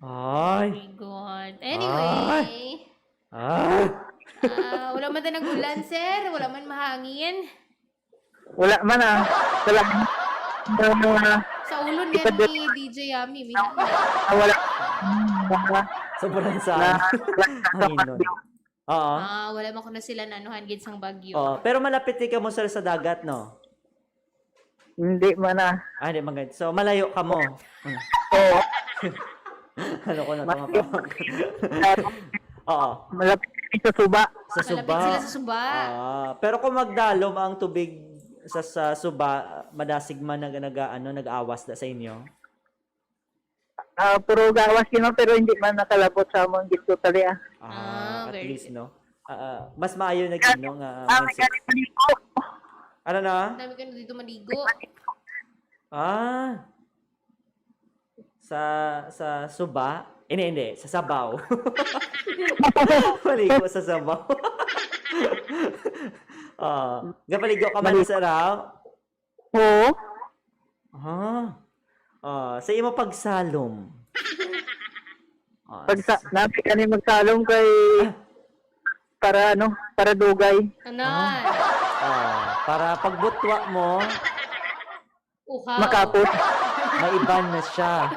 Oh Ay. my God. Anyway. Wala man tayo nagulan, sir. Wala man mahangin. Wala man salamat. Sa ulo niya ni DJ Yami. May hangin. Wala. Sobrang saan. Hangin. Oo. Wala man ko na sila nanuhan gid sang bagyo. Oo. Pero malapit ka mo, sir, sa dagat, no? Hindi man Hindi, maganda. So, malayo ka mo. Oo. Ano ko na tumapawag. Oo. Malapit sa suba. Sa Malapit Suba. sila sa Suba. Pero kung magdalom ang tubig sa Suba, madasig man nag-awas da sa inyo. Puro gawas kino pero hindi man nakalabot sa among gito tali At very least, no? Mas maayo na gino nga. Ano na? Dami ka na dito maligo. Sa Suba? Hindi. Sa Sabaw. Maligo sa Sabaw. Gapaligo ka man sa raw? Oo. Sa imo pagsalom. Pag napi kani magsalom kay para dugay. Ano? Para pagbutwa mo, Uhaw. Makapos. maiban na siya.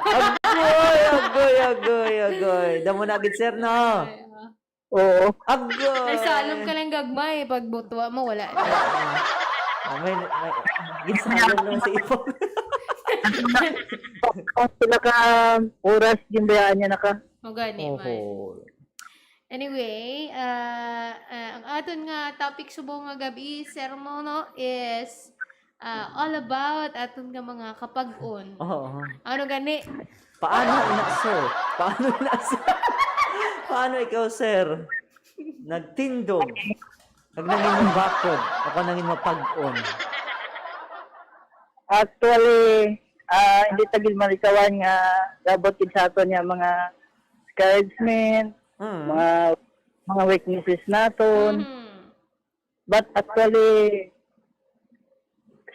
Agoy. Damo na agad, sir, no? Oo. Agoy. Ay, salom ka lang gagmay. Pag butwa mo, wala. May ginsalom naman sa ipon. Sila ka oras ginbayaan niya naka. O gani man. Anyway, ang aton nga topic subong nga gabi, sermono, is all about aton nga mga kapag-on. Oo. Ano gani? Paano sir? Paano ikaw, sir? Nagtindog. Pag nangin mo bakod, ako nangin mo pag-on. Actually, hindi tagil malikawan nga labot kid sa aton nga mga discouragement, mga weaknesses naton. But actually,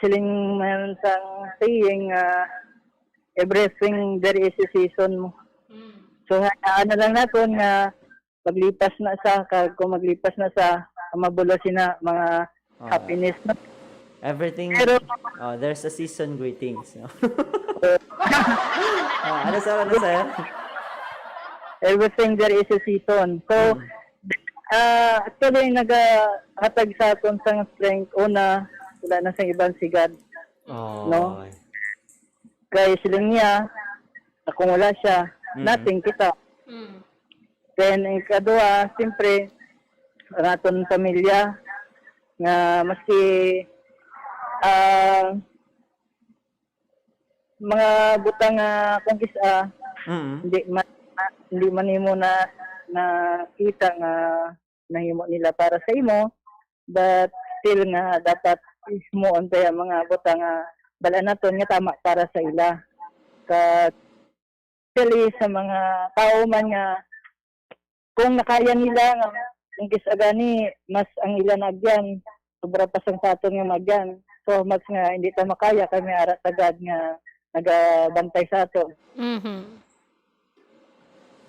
siling mayroon sang saying, everything there is a season mo. So, ano lang naton nga maglipas na sa, kung maglipas na sa mabulo sina mga happiness na. Everything, Pero, there's a season greetings. No? Ano sir? everything there is a season. So, actually, naghatag sa aton sang strength. Una, wala na sa ibang sigad. Oh. No? Kaya silang niya, kung wala siya, nothing kita. Then, ang kadua, siyempre, ang aton pamilya, nga maski mga butang kung kisa, hindi man nimo na kita nga nahimo nila para sa imo, but still nga dapat mo on pa mga butang nga bala naton nga tama para sa ila. Actually sa mga tao man nga kung nakaya nila nga kung kisa gani mas ang ila nagyan sobra pa sang saton nga magyan, so mas nga hindi ta makaya kami ara tagad nga nagabantay sa ato.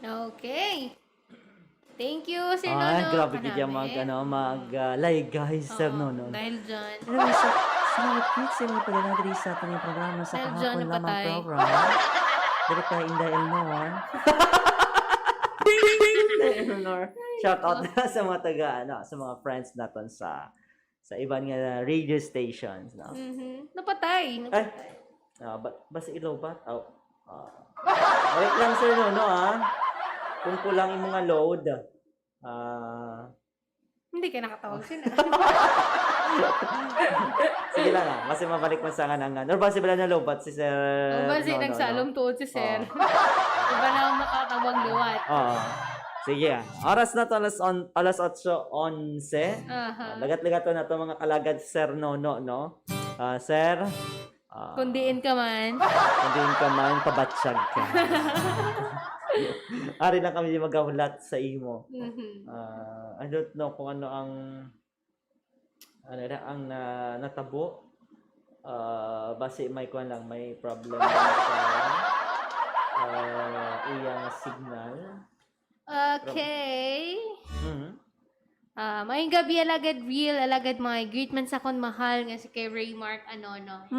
Okay. Thank you, Sir Nono. Grabe gid mag-live guys, Sir Nono. Dahil dyan. Anyway, salamat kids, sino pala na sa atin yung programa sa Dahil dyan, kahapon lamang napatay. program. Direct kay Inday Elnor. Elnor. Shout out na sa mga sa mga friends natin sa ibang nga radio stations. No? Napatay. Basta ilaw ba? Wait lang Sir Nono kung kulang yung mga load. Hindi ka nakatawag sila. Sige lang kasi mabalik mo sa kanang or base bala na lobat si Sir Base nagsalom tuod si Sir. Iba na ang makatawag liwat. Sige oras na to alas 8:11. Lagat-lagat na to mga kalagad Sir Nono, no? Sir, Kundiin ka man, pabatsyag ka. Ari lang kami magahulat sa imo. I don't know kung ano ang natabo. Base may kuan lang, may problem sa iyang signal. Okay. Mayong gabi alagad real, alagad mga greetman sa kon mahal nga si kay Raymark Anono.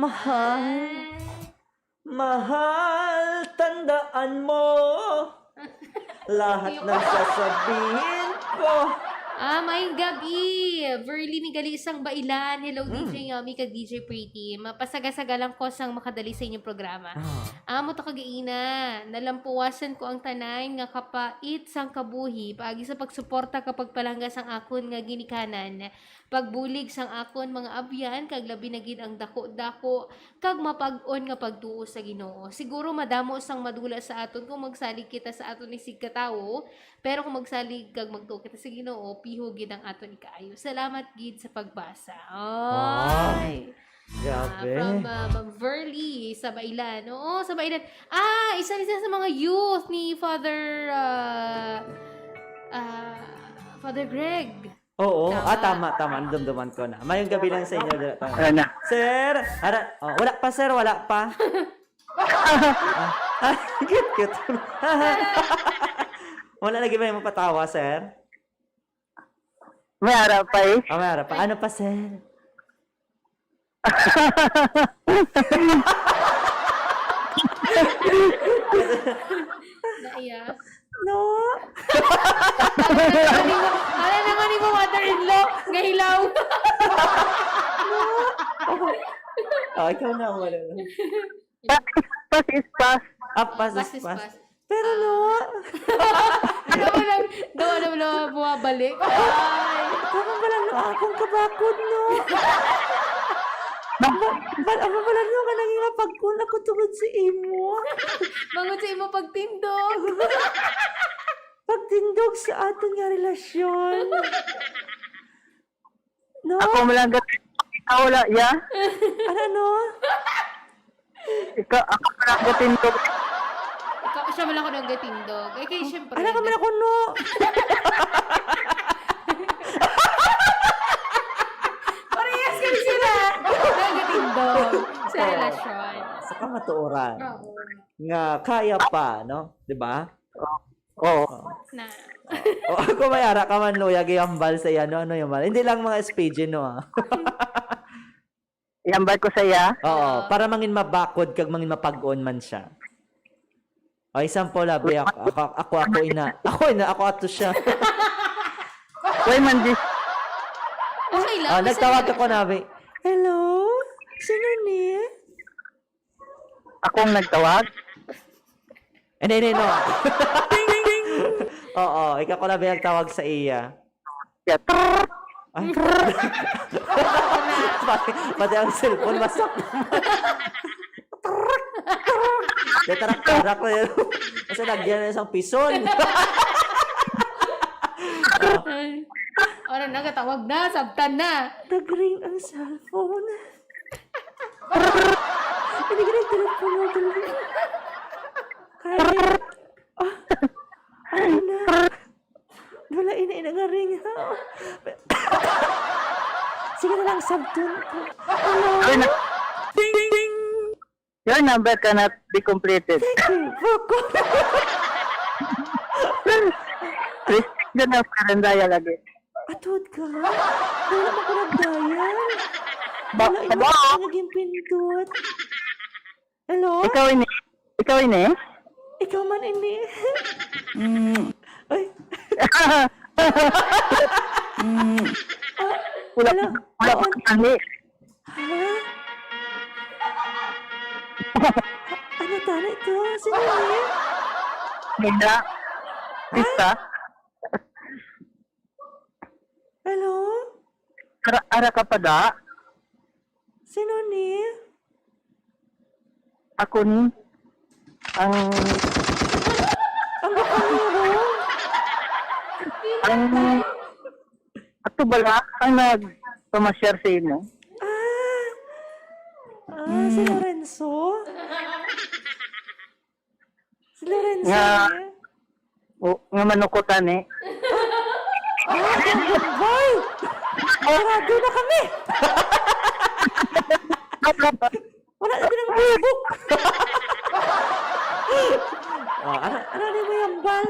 Mahal, tandaan mo lahat ng sasabihin ko. Mayong gabi. Verly ni gali isang bailan. Hello DJ Yummy kag DJ Pretty. Mapasaga-saga lang ko sang makadali sa inyong programa. Amo to kagaina. Nalampuwasan ko ang tanan nga kapait sang kabuhi paagi sa pagsuporta kapag palangga sang akon nga ginikanan. Pagbulig sang akon mga abyan kag labi na gid ang dako-dako kag mapag-on nga pagtuo sa Ginoo. Siguro madamo sang madula sa aton kung magsalig kita sa aton ni sig katawo, pero kung magsalig kag magtuo kita sa Ginoo, piho gid ang aton ikaayo. Salamat gid sa pagbasa. Ay. Grabe. From Ma'am Verly sa Bailan. Oo, sa Bailan. Isa sa mga youth ni Father Greg. Oo, tama. Dumduman ko na. Mayong gabi lang sa inyo. Ano? Sir, wala pa sir, wala pa. Cute. Wala lagi ba yung mapatawa, sir? May ara pa eh. May harap pa. Ano pa, sir? Naiyak. No. Hala naman ni mo mother-in-law. Ngahilaw. Ikaw na, wala na. Pass is pass. Pass. Pas. Pero no. Dawa na bumabalik. Ay. Tama pala no, akong kabakod no. Bala no, kanang nga pagkun ako tungod sa imo. Mangon sa imo pagtindog. Pagtindog sa aton nga relasyon. No? Ako malanggatin. Ikaw wala, ya? Ano? Ako malanggatin ko. Ikaw, siya man ako ng gatindog. Eh, kaya syempre. Ano ka man ako, no? Parehas kami sila. Ng gatindog. Sa relasyon. Sa kamatuoran. Oo. Nga, kaya pa, no? Di ba? Oo. Na. O ako mayara ka man, Luya, gayambal sa yan, no? Ano yung mal? Hindi lang mga SPG, no? Ah. Ihambal ko sa iya. Oo, para mangin mabakod kag mangin mapag-on man siya. O, example, labi, ako ina. Ako ato siya. Uy, man, di. Okay lang. Oh, nagtawag ako nabi. Hello? Sino ni? Akong nagtawag. Hindi, no. Oo, ikaw ko labi nagtawag sa iya. Yeah. Ay, pati ang cellphone, masak naman. Tarak ko yun. Kasi nagyan na isang pison. Ano na, katawag na, sabtan na. Nag-ring ang cellphone. Hindi ka nag-telephone mo. Kaya wala ina nga ring. Sige na lang, sabtun ko. Your, na- Your number cannot be completed. Foko. Please check the number and dial again. Atod ka? Wala mo ko nagdayan. Ba- Wala ina ba- ka naging pindot. Hello? Ikaw ini? Ikaw ini? Ikaw man ini. Ay, Wala Hello? wala pa kami. ha? Ano tala ito? Sino ni? Hindi. Pista. Hello? Ara ka pa da? Sino ni? Ako ni. Ang ato bala ang nagpamasyar sa imo. Si Lorenzo? Si Lorenzo Nga. ni? O nga manukutan eh. Boy! Marado na kami! Wala na din ang Facebook! Ano ni mo yung bal?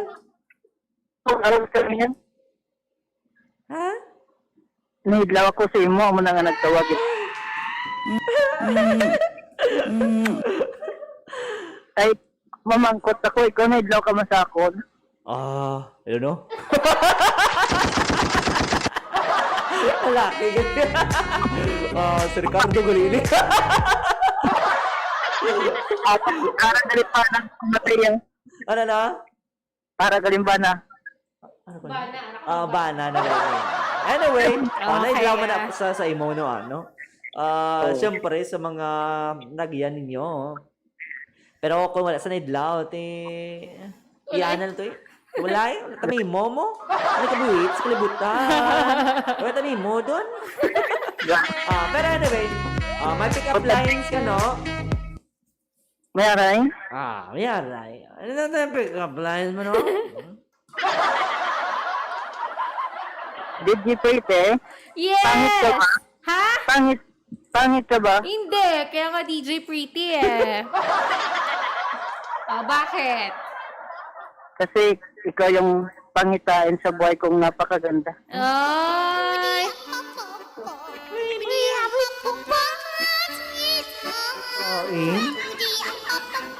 Alam ka niyan. Ha? Nahidlaw ako sa imo amo na nga nagtawag. Ay mamangkot ako ikaw nahidlaw ka masakon. I don't know. Lalaki ganyan. Si Ricardo Golini. Para galimbana matay yan. Ano na? Para galimbana. Ano ba? Bana, Bana na ganyan. Anyway, Okay, nailaman ako sa imo no, ano? Siyempre, sa mga nagyan ninyo. Pero kung wala sa naidlaw, iyanan to eh. Wala eh. Tami mo mo. Ano ka buwit? Sa kalibutan. Wala tami mo doon. Pero anyway, may pick-up lines ka, no? May aray? May aray. Ano na tayo pick-up lines mo, no? DJ Pretty? Pangit ka Yes! ba? Ha? Pangit ka ba? Hindi. Kaya nga DJ Pretty eh. Bakit? Kasi ikaw yung pangitain sa buhay kong napakaganda. Ay!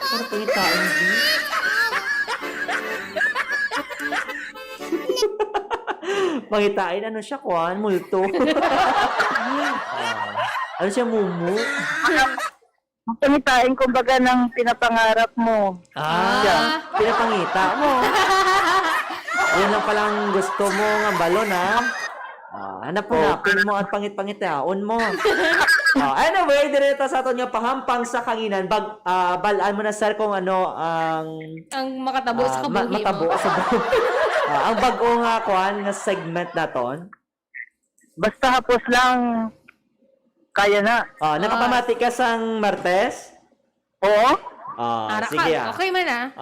Ano pangitain, di? Pangitain, ano siya, Kwan? Multo. Ano siya, mumu? Ang pangitain kumbaga ng pinapangarap mo. Pinapangita mo. Yun lang palang gusto mo ng balon, ha? Hanap-hanapin mo at pangit-pangitaon mo. Anyway, direto sa ato nga pahampang sa kanginan. Balaan mo na, sir, kung ano Ang makatabo sa kabuhi matabo mo. sa buhi. Ang bago nga, Kwan, nga segment naton. basta hapos lang, kaya na. Nakapamati ka sang Martes? Oo? Ara Sige ka. Okay man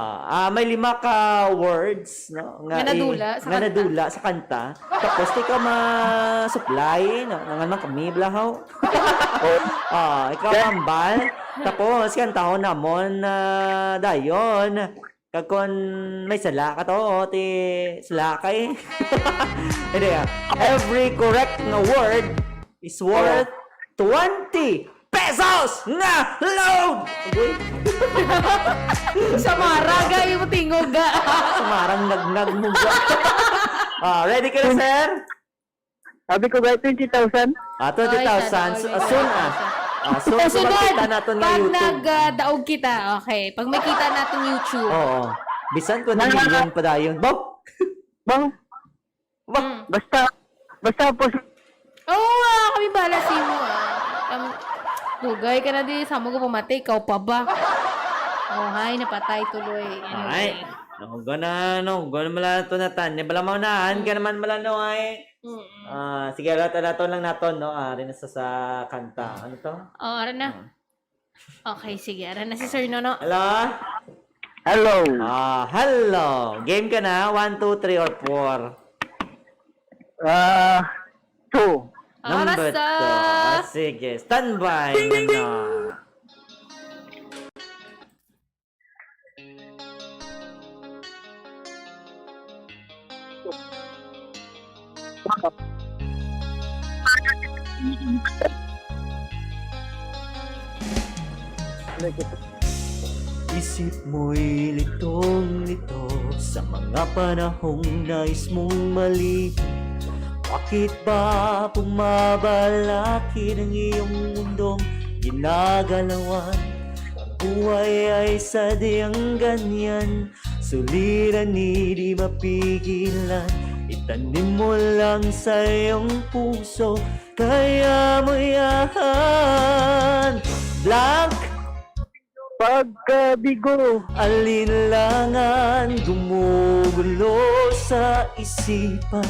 may 5 ka words, no? Nga nadula sa nga kanta. nadula sa kanta. Tapos di ka ma-supply, no? Nga naman kami, blahaw. Ikaw ambal. Tapos, kantahon namon na dayon. Kagkon may sala ka to, ti sala kay. Hindi every correct na word is worth 20 pesos na load! Agoy. Sa maraga, yung tingog ga. Sumarang nagnag mo ba? Ready ka na, sir? Sabi ko ba, 20,000? 20,000. Soon, Sunod, makita natin nga pag YouTube. nagdaog kita, okay. Pag may kita natin YouTube. Oo. Bisan ko na million pa dayon. Bo! Bang, basta hapos. Oo, kami bala si mo Dugay ka na di, sama ko pumatay, ikaw pa ba? Hay, napatay tuloy. Ay, gana mala to natan. Bala maunahan ka naman mala no ay. Sige, nato lang naton, no? Rin na sa kanta. Ano to? Ara na. Okay, sige. Ara na si Sir Nono. Hello? Hello. Hello. Game ka na? 1, 2, 3, or 2. 4? Number 2. Sige, standby na. Isip mo'y litong-lito sa mga panahong nais mong malito. Bakit ba bumabalaki ng iyong mundong ginagalawan? Ang buhay ay sadyang ganyan, suliranin di mapigilan. Itanim mo lang sa iyong puso, kaya mo yan. Blank! Pagkabigo, Alinlangan gumugulo sa isipan.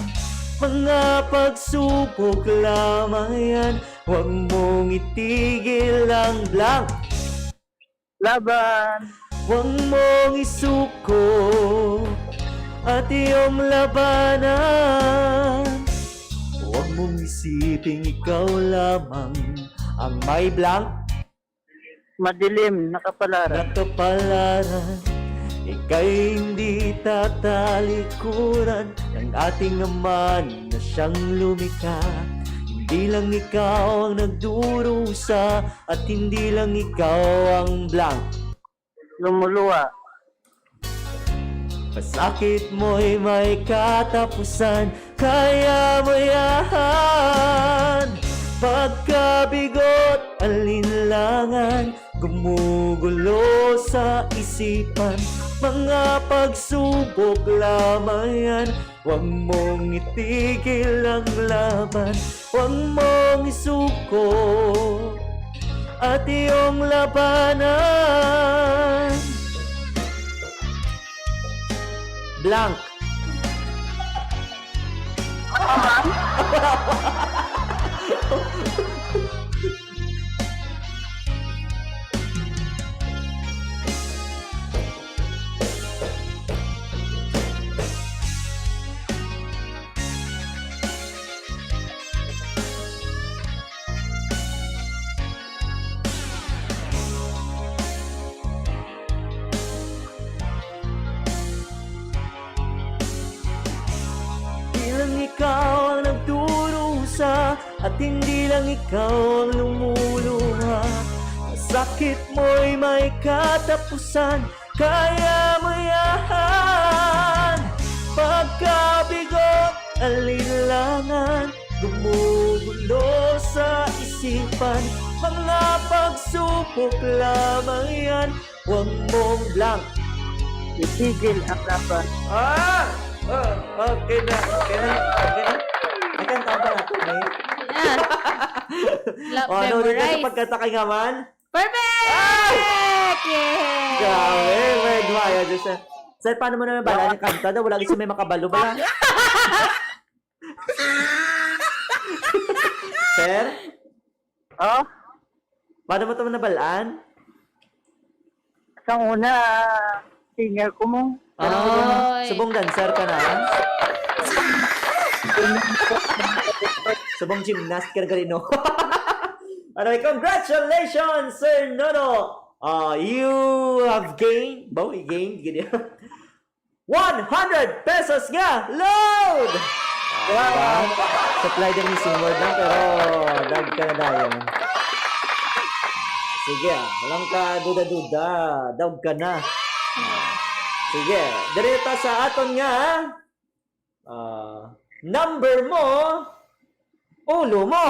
Mga pagsubok lamang yan, huwag mong itigil ang blank. laban, Huwag mong isuko at iyong labanan. Huwag mong isiping ikaw lamang ang may blank madilim, nakapalaran. nakapalaran. Ika'y hindi tatalikuran ng ating Ama na siyang lumikha. Hindi lang ikaw ang nagdurusa at hindi lang ikaw ang blank. Lumuluwa, Pasakit mo'y may katapusan, kaya mo yan. Pagkabigot, alinlangan, gumugulo sa isipan. Mga pagsubok lamang yan, huwag mong itigil ang laban. Huwag mong isuko at iyong labanan. Blank. Hindi lang ikaw ang nagdurusa at hindi lang ikaw ang lumuluha. Masakit mo'y may katapusan, kaya mo yan. Pagkabigo, alinlangan, gumugulo sa isipan. Mga pagsubok lamang yan, huwag mong blank. itigil ang laban. Okay na. I can tawag na ito, eh. Yan. Love Ano rin ka sa memorize. pagkanta kay Ngaman? Perfect! Yeah! Grabe, may gumaya dyan sa... Sir, paano mo naman bala niya kanta daw? Wala kasi may makabalo bala. Sir? Oh, Paano mo ito nabalaan? sa una, singer ko mo. Oy. Subong dancer ka na? Subong gymnast ka na ganino. Anyway, congratulations, Sir Nono! You have gained, ganyan. 100 pesos nga! Load! Wow! Supply din ni Singward lang, pero dag ka na dayo. Sige, walang ka duda-duda. Daog ka na. Sige, direta sa aton nga. Number mo, ulo mo.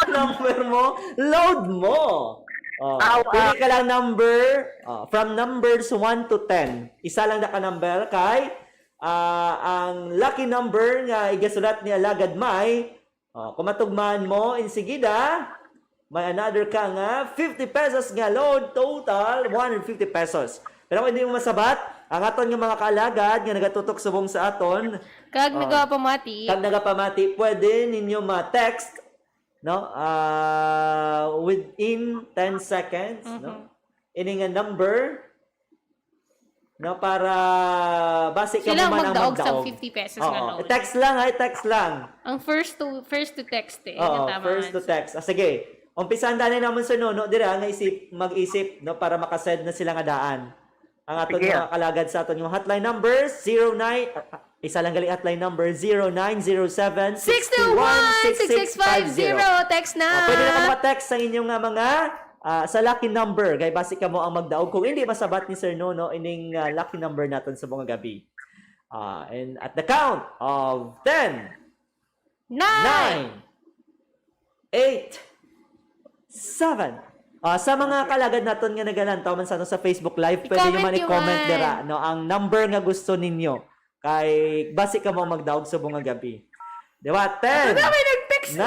Number mo, load mo. Pili ka lang number, from numbers 1 to 10. Isa lang na ka-number kay ang lucky number nga igasulat ni Alagad May, kung matugmaan mo, insigida, may another ka nga, 50 pesos nga load, total, 150 pesos. Pero kung hindi mo masabat, ang aton nga mga kaalagad nga nagatutok subong sa aton, Kag nagapamati. kag nagapamati, pwede ninyo ma-text, no? Within 10 seconds, no? Ini nga number, no? Para base ka Sila mo man ang magdaog sa magdaog. 50 pesos nga Oo. load. Text lang, text lang. Ang first to text eh. Oo, Yung tama first to answer. text. Sige. Umpisahan dali naman sa Nono, dira nga mag-isip, no, para makasend na sila nga daan. Ang aton Sige. mga kalagad sa aton yung hotline number 09 isa lang galing hotline number 0907 621-6650. Text na. Pwede na mag-text sa inyong mga sa lucky number. Kay basi ka mo ang magdaog. Kung hindi masabat ni Sir Nono, ining lucky number natin sa mga gabi. And at the count of 10, 9, 8, 7. Sa mga kalagad naton nga nagalantaw man sa Facebook Live, pwede nyo man i-comment man. dira, no, ang number nga gusto ninyo. Kay basi ka mo magdaog sa bunga gabi. Di ba? 10, May nag-text 9,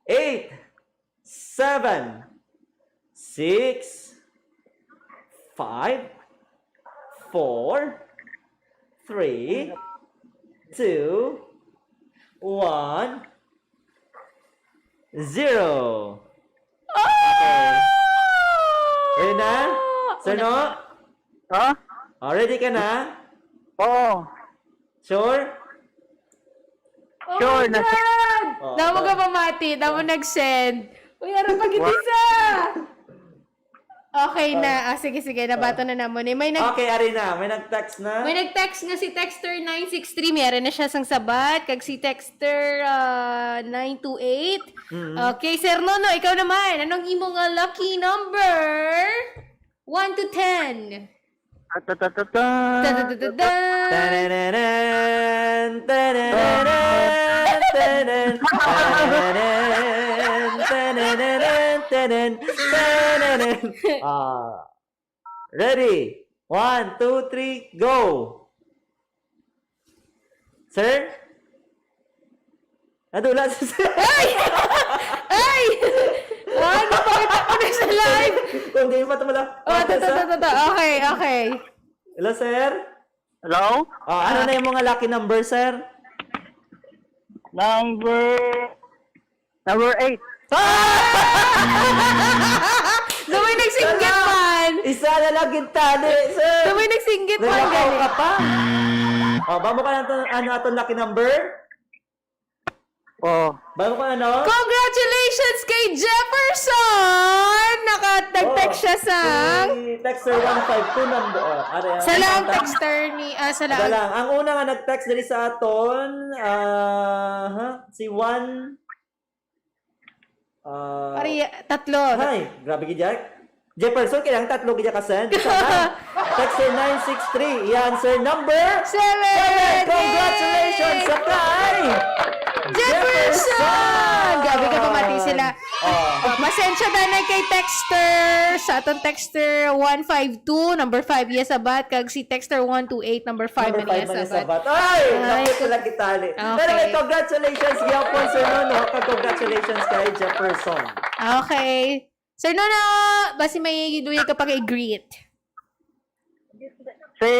8, 7, 6, 5, 4, 3, 2, 1, 0. Okay. Ready na? Sir No? Oh? Ready ka na? Oo. Sure? Oh Sure my na- God! Oh, Damo ka pamati. Damo nag-send. Uy, ano pag isa? Okay na. Sige. Nabato na namon. May Okay, ari na. May nag-text na? May nag-text nga si Texter 963. Meron na siya sang sabat. Kag si Texter 928. Okay, Sir Nono, ikaw naman. Anong imo nga lucky number? 1 to 10. Da-da-da-da. Tanananan, tanananan, tanan, tanananan, tanananan, tanan, tananan. Ready? 1, 2, 3, go! Sir? Nadula si Sir. Ay! Ano pa kita ko na sa live? Kung di pa tumala. Okay. Hello, sir? Hello? Ano na yung mga lucky number, sir? Number 8. Damay nagsinggit man! Isa na lang gintali, sir. Damay nagsinggit man Nalakaw gani. ka pa. Ba mo ka na atong lucky number? Oh. Ba mo ka na, no? Congratulations kay Jefferson! Nag-text siya sa... Si Texter 152 number. Sa lang texter ni... sa Isa lang... lang. Ang una nga nag-text dali sa aton, si Juan. Pari, tatlo. Hi, grabe gidyak. Jefferson, kailangan tatlo gidyak ka-send. Texter 963. I-answer number 7! Congratulations sa kay Jefferson! Gabi ka pamati sila. Pasensya na na kay Texter. Sa atong Texter 152, number 5 yes sabat. Kag si Texter 128, number 5 Number na 5 yes man sabat. sabat. Ay! Ay, Napit sila kitali. Okay. Pero may congratulations, Gyapon, Sir Nono. Congratulations kay Jefferson. Okay. Sir Nono, basi may duya ka pag i-greet. Si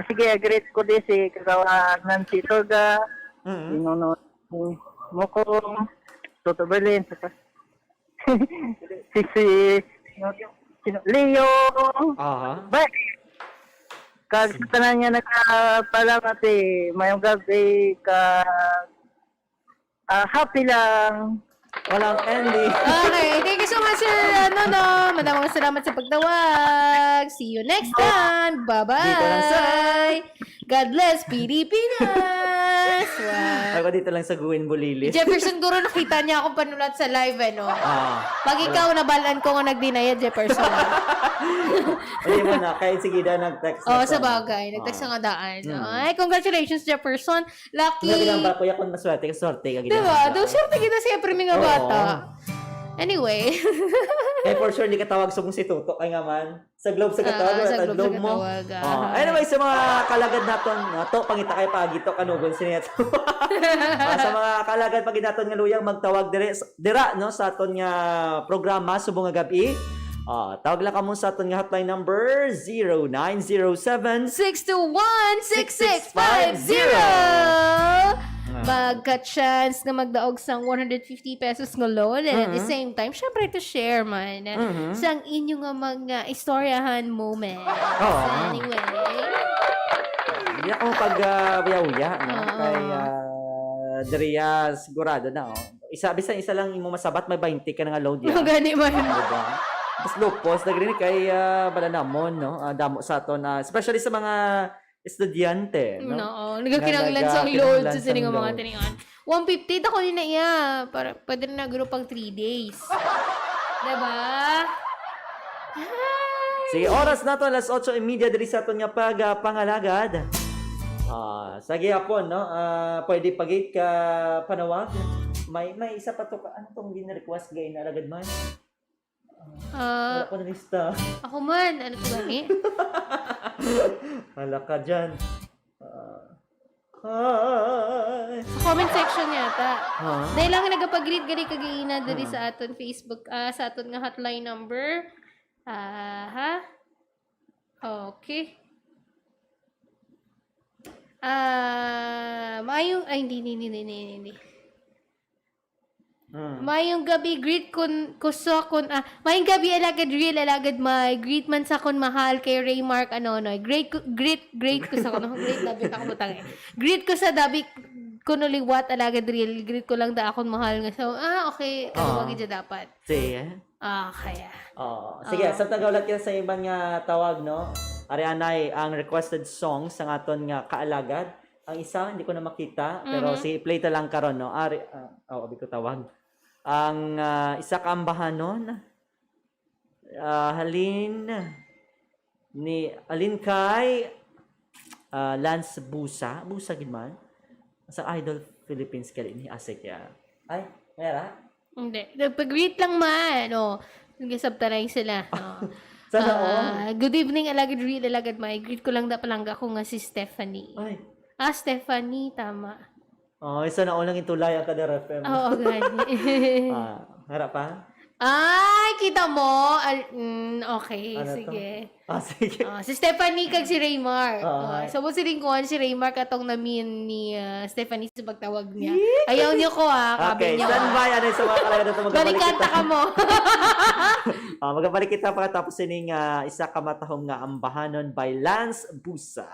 Sige, great ko din si Kagawa Nancy Torga, Mm-hmm. Inono Mokong, Toto Berlin, Leo, Aha. Bye! Kag sa tanan niya nakapalamat mayong gabi happy lang. Walang ending. Okay, thank you so much, Sir Madamang salamat sa pagtawag. See you next time. Bye-bye. Dito lang sa... God bless Pilipinas. Wow. Ako dito lang sa Guin Bulili. Jefferson Guro, nakita niya akong panulat sa live, no? Ah. Pag ikaw, nabalaan ko nga nag-deny, Jefferson. Hindi mo na. Kaya sige daw nag-text. Oo, sa bagay. Nagtext nga daan. Ay, congratulations, Jefferson. Lucky. Hindi lang ba, kuya, kung maswerte ka, sorte ka. Diba? Daw swerte kita siyempre mga Oo. bata. Anyway. Eh, for sure, hindi katawag sa mong si Tuto. Kaya nga man, sa Globe sa katawag, sa sa Globe Globe mo. sa katawag, Anyway, sa mga kalagad naton, to, pangita kay Pagito, kanugon sineto. Sa mga kalagad pag naton nga luyang, magtawag dira, no, sa aton nga programa, subong nga gabi. Tawag lang ka mo sa aton nga hotline number 0907 621-6650. Magka-chance na magdaog sang 150 pesos nga loan and at the same time, syempre to share man sang inyo nga mga istoryahan moment. Anyway. Hindi ako pag-uya-uya, no? Kay Dria, sigurado na, Isa lang imo masabat, may 20 ka na nga load yan. Magani man. Diba? Tapos lupos, nagrinig kay Balanamon, no? Damo sa aton, especially sa mga estudyante, no? No, nagkakinanglan sa load sa sini nga mga load. tiningan. 150 ako din na iya. Para pwede na nagro pang 3 days. Diba? Sige, oras na to, alas 8:30 diri sa aton nga pangalagad. Sige hapon, no? Pwede pagit ka panawag. May isa pa to, ano tong gina-request gay na alagad man? Wala ko na lista. Ako man, ano to gani? Hala ka dyan. Hi. Sa comment section yata. Huh? Dahil lang nagapag-greet gani kagaina diri sa aton Facebook, sa aton nga hotline number. Okay. Mayong, ay hindi. Mayong gabi greet kun kuso kun mayong gabi alagad real alagad may greet man sa kun mahal kay Raymark great ko sa kun great dabi ako butang greet ko sa dabi kun liwat alagad real greet ko lang da akon mahal nga so okay wag gid dapat Sige. kaya Sige, sa tagawlat kita sa ibang nga tawag, no? Arianay, ang requested song sa aton nga kaalagad. Ang isa, hindi ko na makita, pero si play ta lang karon, no? Abi ko tawag. Ang isa ka ambahanon, alin kay Lance Busa gid man. Sa Idol Philippines kali ni Asik ya. Ay, mera? hindi nagpag-greet lang man nag-subtarize sila Sana good evening alagad real alagad may greet ko lang da palangga ko nga si Stephanie. Ay. Stephanie, tama. Isa na unang itulay ang kada FM. Oo, gani. Harap pa? Ay, kita mo? Okay, Ano sige. Sige. Si Stephanie kag si Raymar. Okay. So, si Ringkuhan, si Raymar katong namin ni Stephanie sa pagtawag niya. Ayaw niyo ko Okay, kabi niyo. standby. Ano sa mga kalagad na ito? Balikanta ka mo. Magabalik kita pagkatapos sining isa ka matahong nga ambahanon by Lance Busa.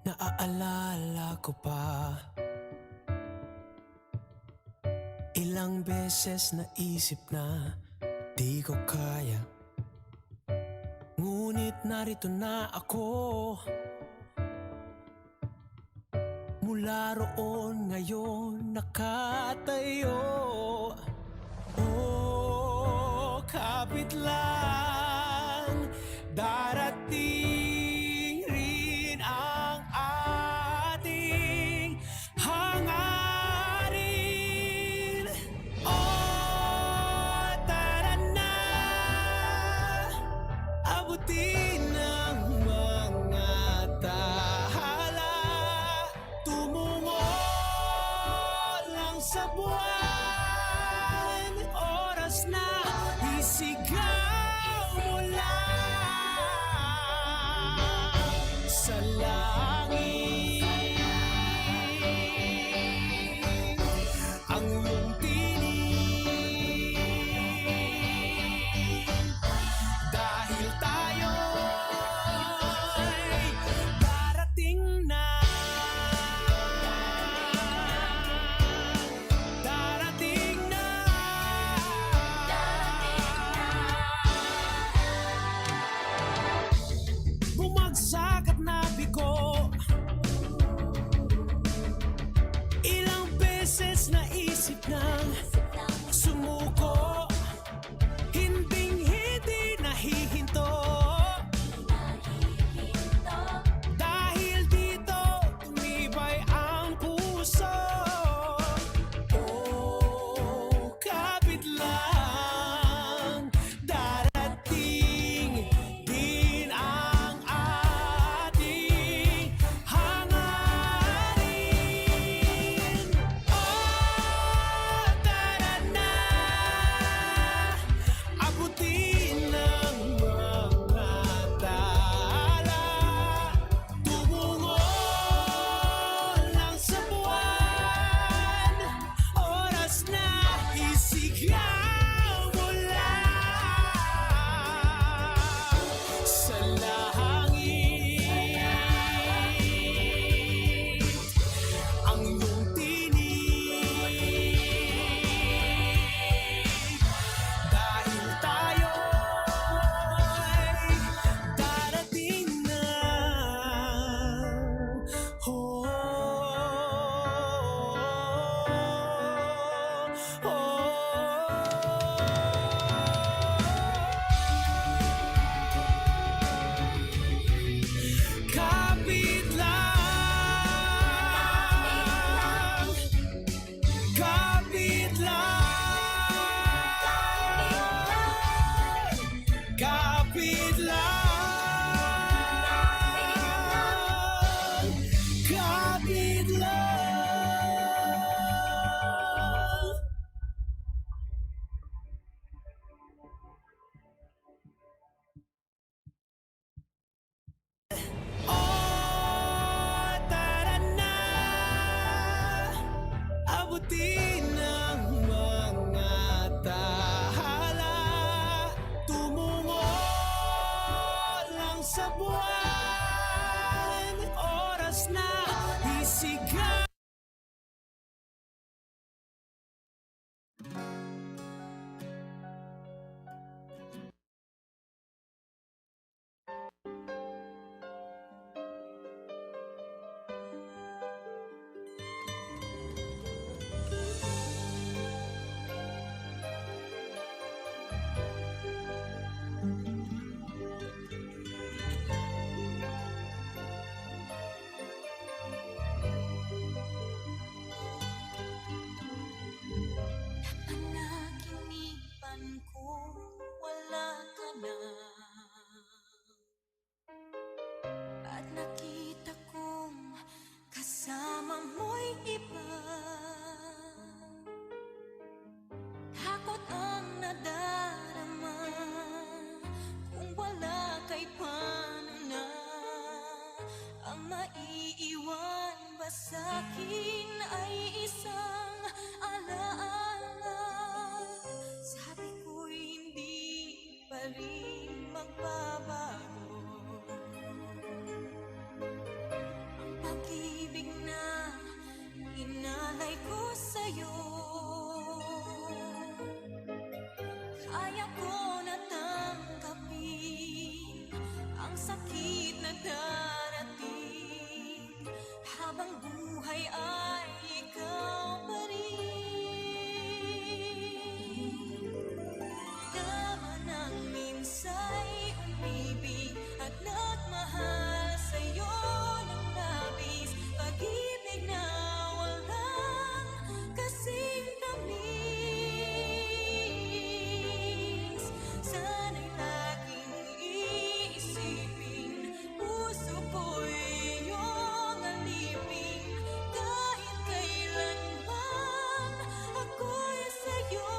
Naaalala ko pa ilang beses naisip na di ko kaya, ngunit narito na ako. Mula roon ngayon nakatayo. Kapit lang, darating rin ang ating hangarin. Tara na, abutin ang mga tahala, tumungo lang sa buwan. magbabago. Ang pag-ibig na inalay ko sa'yo, kaya ko na tanggapin ang sakit na darating habang buhay ay ikaw pa rin. Tama nang minsa'y umibig at nagmahal sa'yo ng labis, pag-ibig na walang kasing tamis. Sana'y laging iisipin, puso ko'y iyong alipin, kahit kailanman ako'y sa'yo.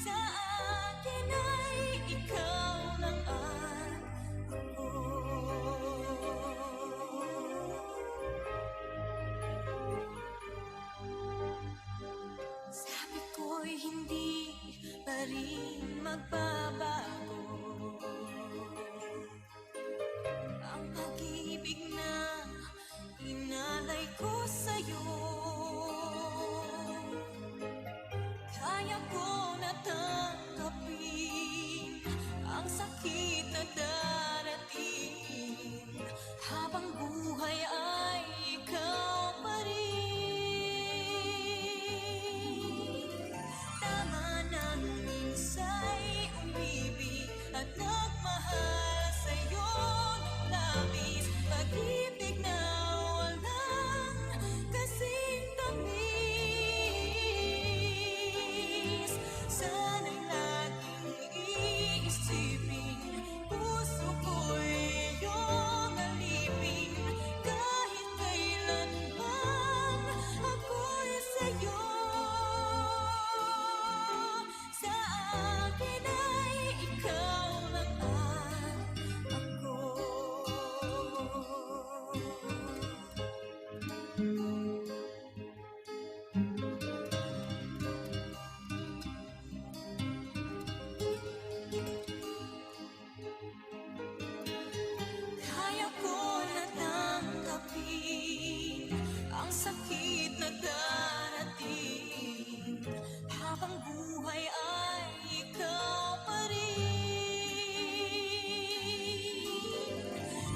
Sa akin ay ikaw lang at ako. Sabi ko'y hindi pa rin magbabago ang pag-ibig na inalay ko sa'yo. Kaya ko na tanggapin ang sakit na darating habang buhay ay ikaw pa rin. Tama nang minsa'y umibig at nagmahal sa'yo ng labis, pag-ibig na walang kasing tamis. Sana'y laging iisipin, puso ko'y iyong alipin, kahit kailanman ako'y sa'yo. Sa akin ay ikaw lang at ako. Kaya ko na tanggapin ang sakit na darating habang buhay ay ikaw pa rin.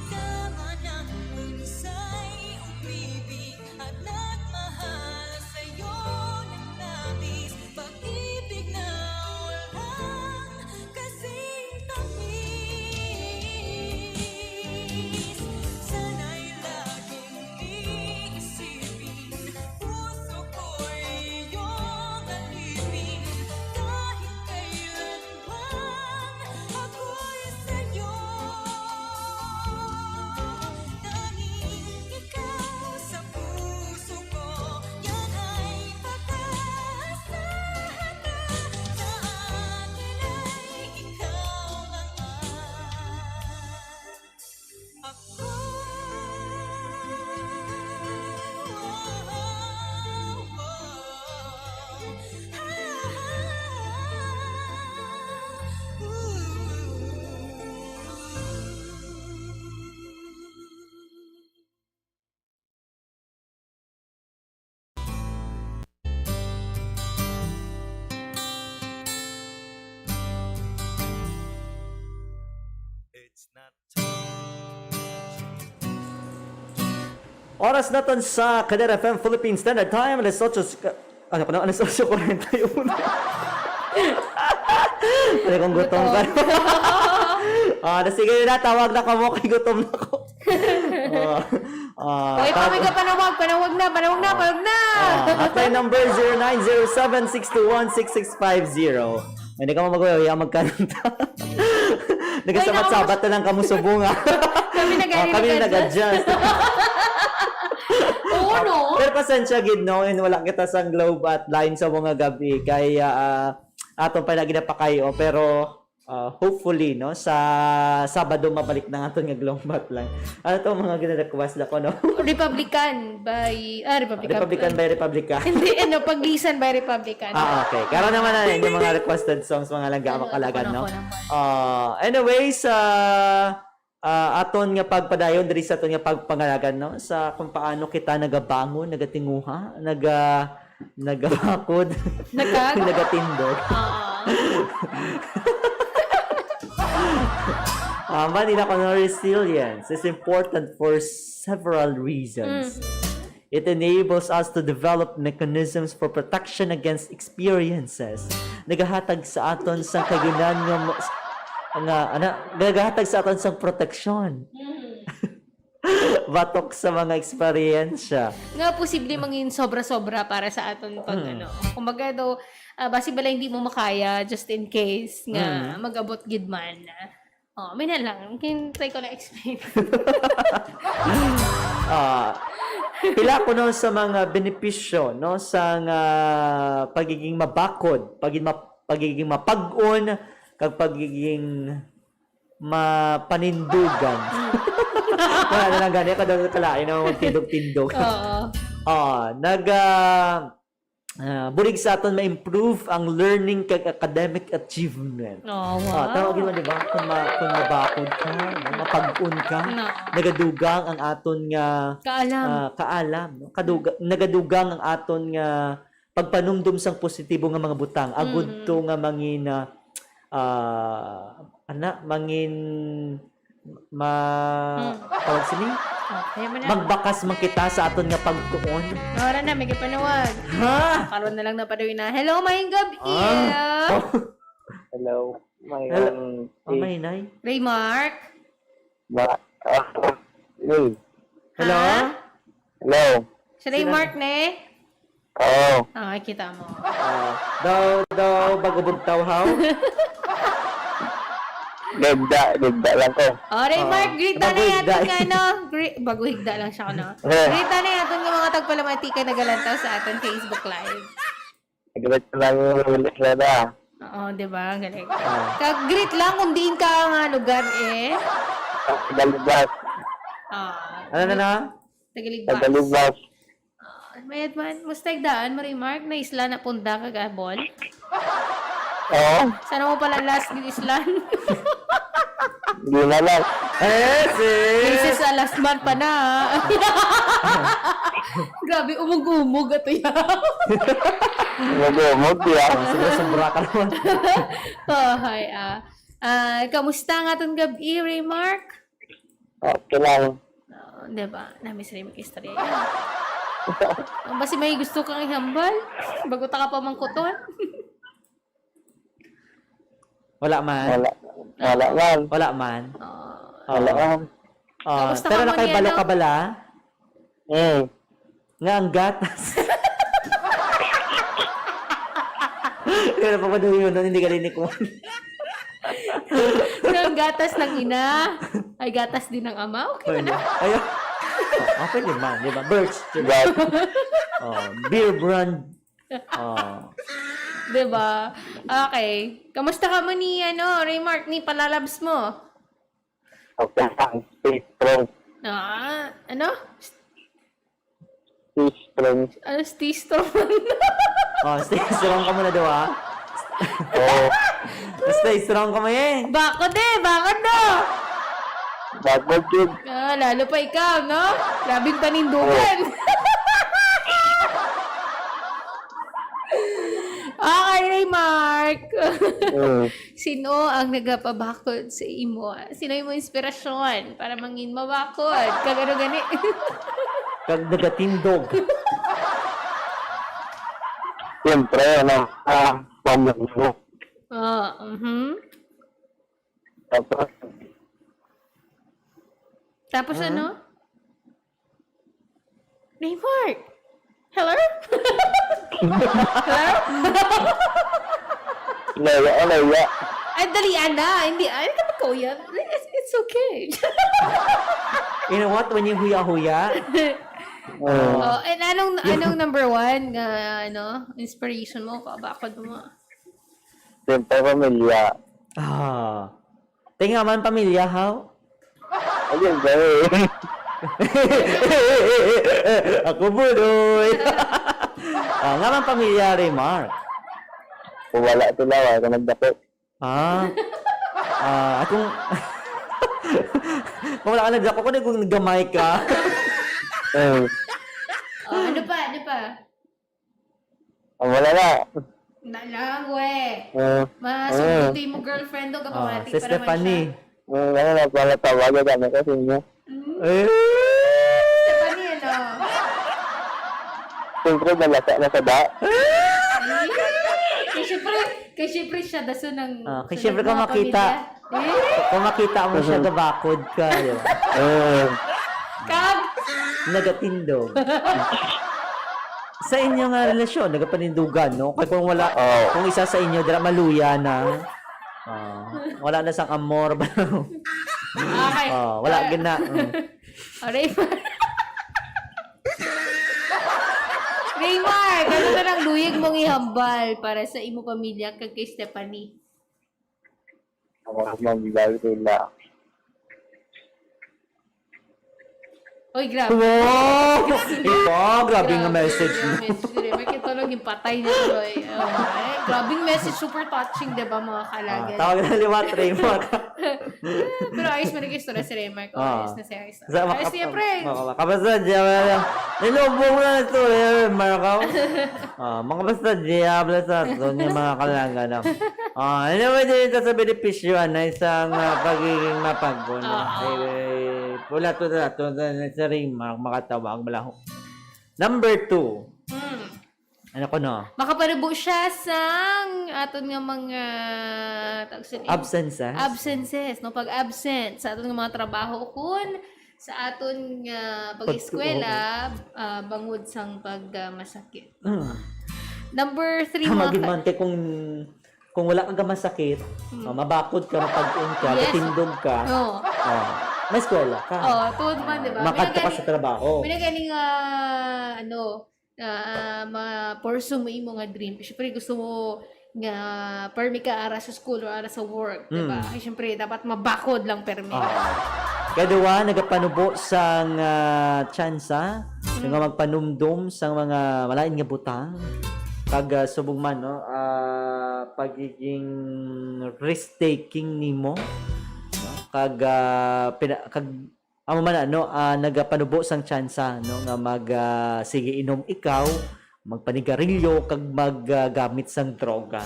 Tama nang minsa'y umibig at nagmahal sa'yo ng labis, pag-ibig na walang kasing tamis. Sana'y laging iisipin, puso ko'y iyong alipin, kahit kailanman ako'y sa'yo. Tanging ikaw sa puso ko, yan ay pag-aasahan na. Sa akin ay ikaw lang at ako. Oras natin sa Kadera FM Philippine Standard Time, alas 8, ano ko na, alas 8:41. Pwede kong gutom ka. Sige na, tawag na ka mo, kay gutom na ko. Okay, pamay ka, panawag na. Hotline number 0907-621-6650. Hindi ka mo mag-uwi, magkananta. Nagasabat-sabat na lang kamo subunga. Kami nag-adjust. Oo, no? Pero pasensya gid no, and wala kita sang globe at line sa mga gabi kaya atong pa na ginapakayo pero hopefully, no, sa Sabado mabalik na nga ito nga glombat lang. Ano to mga gina-request na ko, no? Republican by Republican by Republican. Hindi, paglisan by Republican. Okay. Karon naman na yun, yung mga requested songs, mga langga makalagan, no? Ako. Anyways, aton nga pagpadayon diri sa aton nga pagpangalagan, no, sa kung paano kita nagabangon, nagatinguha, nagabakod, nagatindog. Manila ko resilience is important for several reasons. It enables us to develop mechanisms for protection against experiences. Nagahatag sa aton sa kaginan nagahatag sa aton sa proteksyon. Batok sa mga eksperyensya. Nga posible mangin sobra-sobra para sa aton pag Kumbaga daw, basi bala hindi mo makaya just in case nga mag-abot gid man. May na lang. Try ko na explain. Pila ko no sa mga benepisyo, no, sa pagiging mabakod, pagiging mapag-on, kag pagiging mapanindugan. Wala na lang gani ka daw kalain na magtindog-tindog. Bulig sa aton ma-improve ang learning kag academic achievement. Tawagin mo, di ba? Kung mabakod ka, mapag-un ka, nagadugang ang aton nga kaalam, no? Nagadugang ang aton nga pagpanumdum sang positibo nga mga butang. Agud to nga mangin tawag sini? Magbakas man kita sa aton nga pagtuon. Ora na, may panawag. Karon na lang napadawin na. Hello, mayong gabi. Hello. May nay. Raymark. Hello? Hello. Si Raymark ne? Oo. Kita mo. Daw bago bugtaw haw. Gagda lang ko. Raymark, greet na bago higda. natin bago higda lang siya, no? Greet na natin ng mga tagpalamatika na galantaw sa ating Facebook Live. Naglit lang yung ulit na. Di ba? Galing. Kag-greet lang kung diin ka nga lugar Tagalibas. Ano na? Tagaligbas. Tagalibas. Mayad man, musta igdaan mo, Raymark, na isla na punda kagabol? Oo. Sana mo pala last din islan? Hindi na lang. Kasi sa last month pa na. Grabe, umug-umug ato yan. Umug yan. Sobra ka naman. Hi. Kamusta nga itong gabi, Raymark? Okay lang. Diba? Namiss rin mag-istorya yan. Basi may gusto kang ihambal? Bago ta ka pa mangkuton? Wala man. Wala man. Kamusta Pero ka na man kay yan, balo no? ka bala? Nga ang gatas. Kaya pa pa yun, hindi ka linik mo. Ang gatas ng ina, ay gatas din ng ama. Okay na. Ayun. Pwede man, di ba? Birch. Beer brand. Diba? Okay. Kamusta ka mo ni, Raymark, ni palalabs mo? Okay lang. Stay strong. Ano? Stay strong. Stay strong. Stay strong ka muna daw, ha? Oo. Stay strong ka mo eh. Bakod no? Bagod yun. Lalo pa ikaw, no? Grabing panindugan. Okay, Raymark. Sino ang nagapabakod sa imo? Sino yung inspirasyon para mangin mabakod? Kagano gani? Kag nagatindog. Siyempre, pamilya mo. Tapos ano? Raymark! Hello? Hello? Laya. Ay, dalian na. Hindi, ay, ka magkauya. It's okay. You know what? When you huya-huya, And anong number one, inspiration mo, kabakod mo? Siyempre, pamilya. Tinga man pamilya, how? Ayun ba eh. Ako budoy. Nga man pamilya, Raymark. Kung wala sila, wala ka nagdako. Akong... Kung wala ka nagdako ko, kung nagamay ka. Ano pa? Wala na. Nalang, we. Mas mo girlfriend o kapamati Si para man Stephanie. Ano na pala tawagan kami kasi niya. Stephanie, ano? Siyempre, nalasa na sa da. Kaya syempre siya daso ng... Kaya syempre kung makita. Kung makita mo siya, gabakod ka. Kag! Nagatindog. Sa inyong relasyon, nagapanindugan, no? Kaya kung wala, kung isa sa inyo, dira maluya na. Wala na sang amor. Okay. Wala gina. Raymar, gano'n ka ng luyag mong ihambal para sa imo pamilya kag kay Stephanie. Ako magbibali sila. Oy, grabe. Wow! Ito, grabe nga message mo. May kitulog yung patay na tuloy. Grabing message, super touching, diba mga kalagan? Tawag na liwat, Raymar. Pero ayos mo nag-istorya si Raymar. Ayos na siya. Ayos niya, pre. Makabasta, diya. Nilubong na ito, Raymar. Mga basta, diya. Blasa, doon yung mga kalagan. Anyway, dito sa benepisyo na isang pagiging mapagpuno. Wala to na sa Raymar, makatawag malaho. Number 2. Ano ko no? Makapanubo siya sa aton nga mga absences, no, pag absent sa aton nga mga trabaho kun sa aton nga pag-eskwela bangod sang pagmasakit. Number 3 man kay kung wala kang masakit, mabakod ka, mapag-un ka, matindog ka. May eskwela ka. Tuod man, di ba? Makadto ka sa trabaho. May nagaling ma-pursue mo imo nga dream. Siyempre, gusto mo nga permi ka ara sa school or ara sa work, di ba? Siyempre, dapat mabakod lang permi. Kaya duwa, nagapanubo sang tsansa, nga magpanumdum sang mga malain nga butang. Kag subong man, no? Pagiging risk-taking nimo. Kag amo man nagapanubo sang tsansa no nga sige inom ikaw magpanigarilyo kag maggamit sang droga.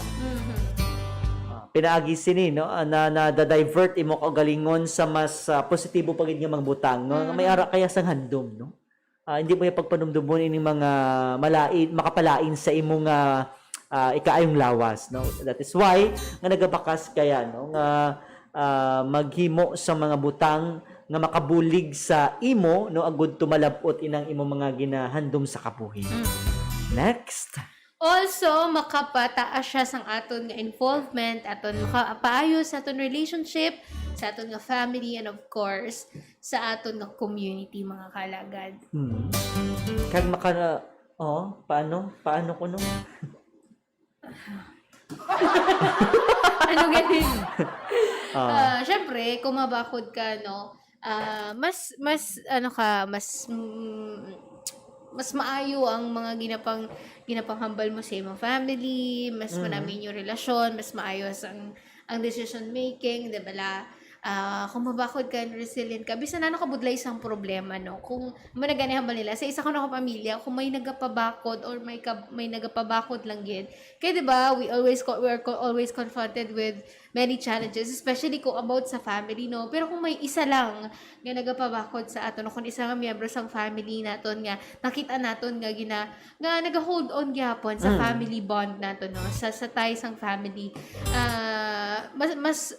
Pinaagi sini no na divert imo kagalingon sa mas positibo pagid nga mangbutang no nga may ara kaya sang handom no. Hindi mo pagpanumdumon ining mga makapalain sa imong ikaayong lawas no. That is why nga nagabakas kaya no nga maghimo sa mga butang nga makabulig sa imo no agud tumalabot inang imo mga ginahandom sa kabuhi. Next. Also, makapataas siya sang aton nga involvement, aton makapaayos sa aton relationship, sa aton nga family, and of course, sa aton nga community, mga kalagad. Kag paano ko no? Ano ganin? Syempre, kung mabakod ka, no, mas maayo ang mga ginapanghambal mo sa imong family, mas manami yung relasyon, mas maayos ang decision making, di ba? Kung mabakod ka and resilient ka, bisan na nakabudlay isang problema, no? Kung managanihan ba nila, sa isa ko na pamilya, kung may nagapabakod or may nagapabakod lang yun. Kaya diba, we are always confronted with many challenges, especially kung about sa family, no? Pero kung may isa lang nga nagapabakod sa aton, kung isa nga miyembro sang family naton nga nakita naton nga naga-hold on gyapon sa family bond naton, no? Sa ties sang family. Mas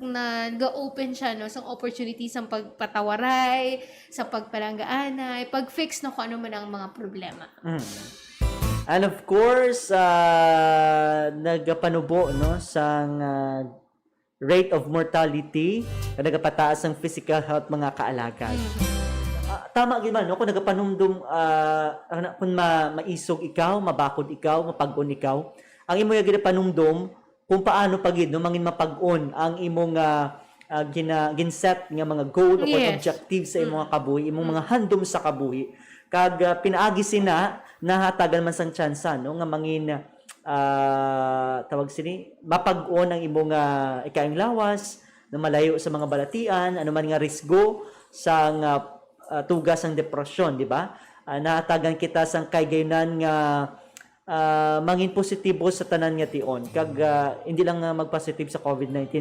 nag-open siya, no, sa opportunity sa pagpatawaray, sa pagpalanggaanay, pag-fix no kung ano man ang mga problema. And of course, nagapanubo no sang rate of mortality, nagapataas ang physical health mga kaalagad. Tama gid man no kung nagapanumdum kung maisog ikaw, mabakod ikaw, mapag-on ikaw, ang imo nga ginapanumdum kung paano pagid no mangin mapag-on ang imong ginset nga mga goal o Yes. objective sa imong kabuhi, imong mga handom sa kabuhi. Kag pinaagi sina nahatagan man sang tsansa no nga mangin tawag sini mapag-on ang imong ikaing lawas na malayo sa mga balatian, ano man nga risgo sa tugas ng depresyon, di ba? Nahatagan kita sang kaygayunan nga mangin positibo sa tanan nga tion kag hindi lang magpositive sa COVID-19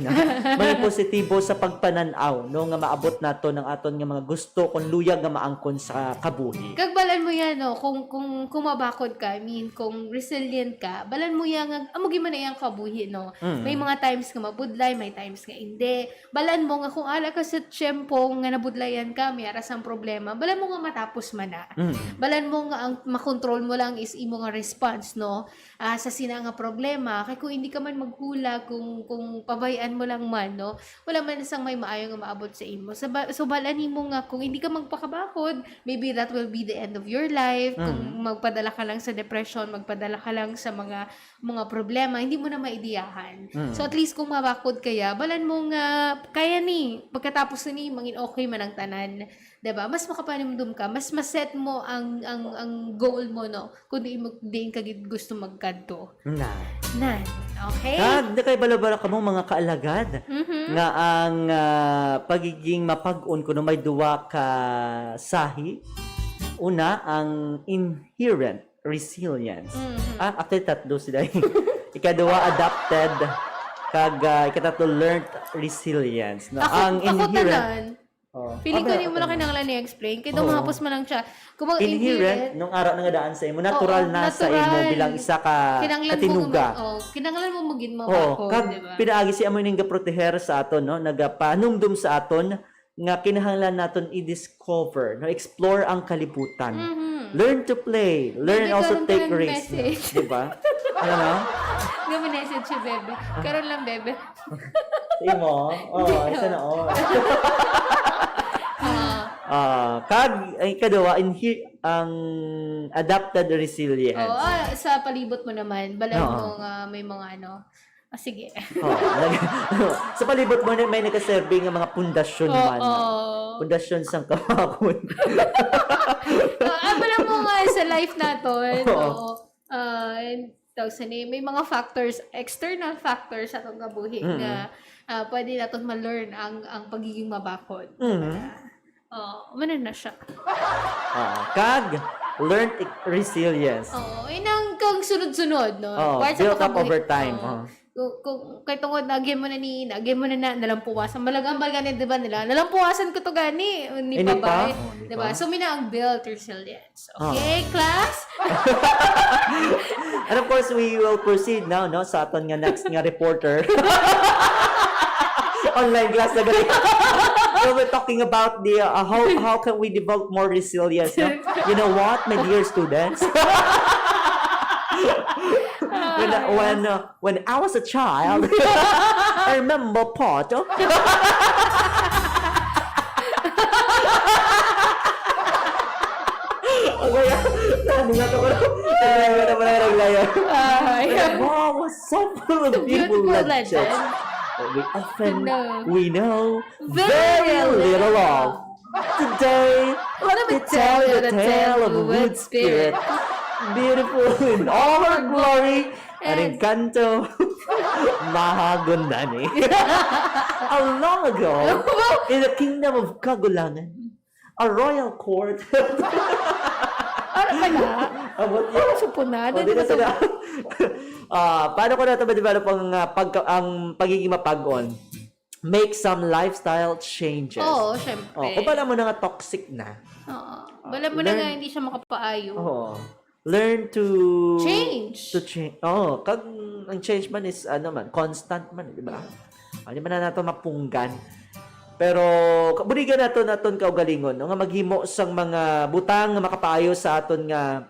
mangin positibo sa pagpananaw no nga maabot nato ng aton nga mga gusto kung luyag nga maangkon sa kabuhi. Kag balan mo yan, no? Kung mabakod ka, I mean, kung resilient ka, balan mo yan, amo man na yan kabuhi, no? May mga times nga mabudlay, may times nga hindi. Balan mo nga, kung ala ka sa tiyempo nga nabudlayan ka, may aras ang problema, balan mo nga matapos man na. Balan mo nga, ang makontrol mo lang is imo nga response, no? Sa sina nga problema, kay kung hindi ka man maghula, kung pabayaan mo lang man, no? Wala man isang may maayo nga maabot sa imo. So balanin mo nga, kung hindi ka magpakabakod, maybe that will be the end of your life. Kung magpadala ka lang sa depression, magpadala ka lang sa mga problema, hindi mo na maidiyahan. So at least kung mabakod kaya, balan mo nga, kaya ni, pagkatapos ni, mangin okay man ang tanan. 'Di ba? Mas makapanimdum ka, mas maset mo ang goal mo, no? Kung di ka gusto magkanto. Nan. Okay? Kag na kay balabala ka mo mga kaalagad nga ang pagiging mapag-on kuno may duwa ka sahi. Una, ang inherent resilience. Actually, tatlo sila. Ikaduwa, adapted. Kag ikatatlo, learned resilience. No? Ang Ako tanan. Feeling ko hindi mo na kinanglan i-explain. Kaya mahapos mo lang siya. Kung mag inherent, nung araw na nga daan sa imo, natural na sa imo bilang isa ka katinuga. Kinanglan mo maging Oh, mabako, kag di ba? pinaagi si amo ning gaproteher sa aton no, nagapanumdum sa aton nga kinahanglan naton i-discover, no, explore ang kalibutan. Learn to play, learn Bebe, also karon take ka ng risks, no? message. Di ba? Ano no? Nga message si Bebe. Karon lang, Bebe. Sa imo, isa na kag ay kadawa ang adapted resilience. Sa palibot mo naman, balan mo nga may mga sige. Sa palibot mo may nakaserve nga mga pundasyon man. Pundasyon sang kamakon. Balan mo nga sa life natin. May mga factors, external factors sa itong kabuhi na pwede natin ma-learn ang pagiging mabakod. Ano na siya. Kag learned resilience. Inang kang sunod-sunod, no? Built up over time. Kung kay tungod nagyan mo na nalampuwasan malagang balgan di ba nila nalampuwasan ko to gani ni Hindi pa ba pa? di ba so mina ang built resilience okay class. And of course we will proceed now no sa aton nga next nga reporter. Online class na gali. So we're talking about the how can we develop more resilience, no? You know what, my dear students? When I was a child, I remember part. Wow, was so full of beautiful legends. We know very little of. Today, let me tell you the tale of a wood spirit. Beautiful in all her glory and encanto. Mahagundani. Long ago, in the kingdom of Kagulangan, a royal court. Ano pala? Abot yun. Ano sa punada? Di na sila. Paano ko na ito ma-develop ang pagiging mapag-on? Make some lifestyle changes. Oo, syempre. Kung pala mo na nga toxic na. Bala mo na nga hindi siya makapaayo. Learn to Change. To change. Kag ang change man is constant man, di ba? Hindi man na nato mapunggan. Pero buligan naton kaugalingon no nga maghimo sang mga butang nga makapaayo sa aton nga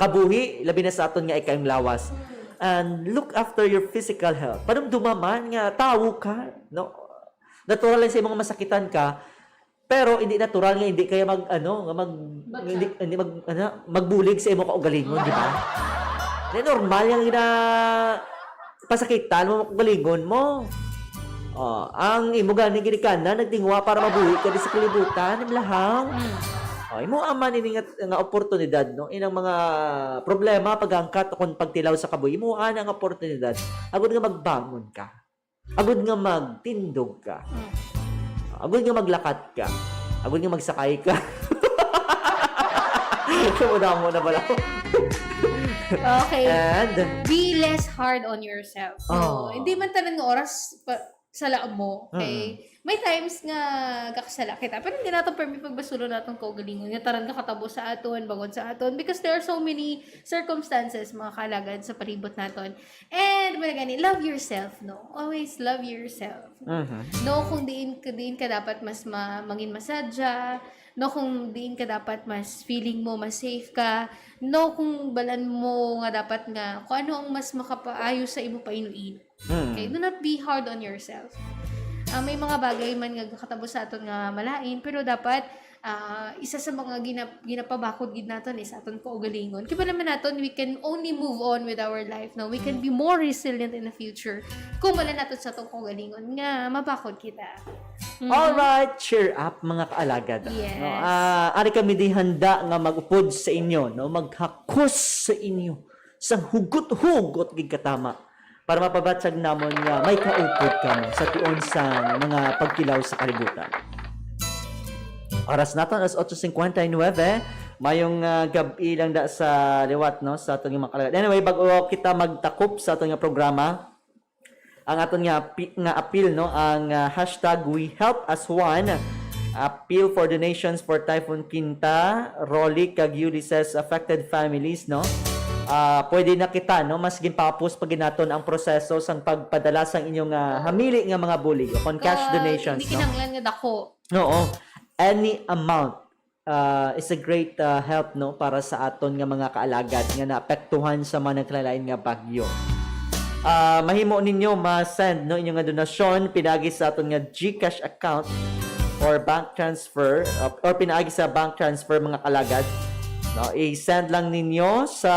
kabuhi labi na sa aton nga ikayong lawas. And look after your physical health. Panumduma man nga tawo ka, no? Natural lang sa mga masakitan ka, pero hindi natural nga hindi kaya magbulig sa imong kaugalingon, di ba? Normal yang pasakitan mo kagalingon mo. Ang imo gani ginikana nagtingwa para mabuhi ka di sa kalibutan imlahang. Imo aman ini nga oportunidad no inang mga problema pagangkat kung pagtilaw sa kabuhi imo ana nga oportunidad agud nga magbangon ka. Agud nga magtindog ka. Agud nga maglakat ka. Agud nga magsakay ka. Sumuda mo na pala. Okay. And Be less hard on yourself. No? Hindi man tanan nga oras sala mo. Okay? May times nga kakasala kita. Pero hindi natin permi pagbasulo natin kaugalingon. Nga taran ka katabo sa aton, bangon sa aton. Because there are so many circumstances, mga kalagad, sa palibot naton. And, gani, love yourself, no? Always love yourself. No, kung diin ka dapat mas mangin masadya. No, kung diin ka dapat mas feeling mo, mas safe ka. No, kung balan mo nga dapat nga, kung ano ang mas makapaayos sa imo painuin. Okay? Do not be hard on yourself. May mga bagay man nga katabo sa aton nga malain, pero dapat isa sa mga ginapabakod gid naton is aton kaugalingon. Kaya naman naton, we can only move on with our life. No? We can be more resilient in the future kung wala naton sa atong kaugalingon nga mabakod kita. alright, cheer up mga kaalagad. Yes. No, ari kami di handa nga magupod sa inyo, no, maghakos sa inyo sang hugot-hugot gid katama para mapabatsag namon nga may kaupod kamo sa tuon sa mga pagkilaw sa kalibutan. Oras naton as 8:59. Mayong gabi lang da sa liwat no sa atong mga kalagad. Anyway, bago kita magtakop sa atong programa, ang aton nga appeal no ang hashtag We Help As One, appeal for donations for Typhoon Quinta, Rolly, kag Ulysses affected families no. Pwede na kita no mas ginpapos pag ginaton ang proseso sang pagpadala sang inyong hamili nga mga bulig on cash donations Hindi no. kinanglan nga dako. Oo. Any amount is a great help no para sa aton nga mga kaalagad nga naapektuhan sa mga nagkalain nga bagyo. Mahimo ninyo ma-send no inyong nga donasyon pinagi sa aton nga GCash account or bank transfer or pinagi sa bank transfer mga kalagad. No, i-send lang ninyo sa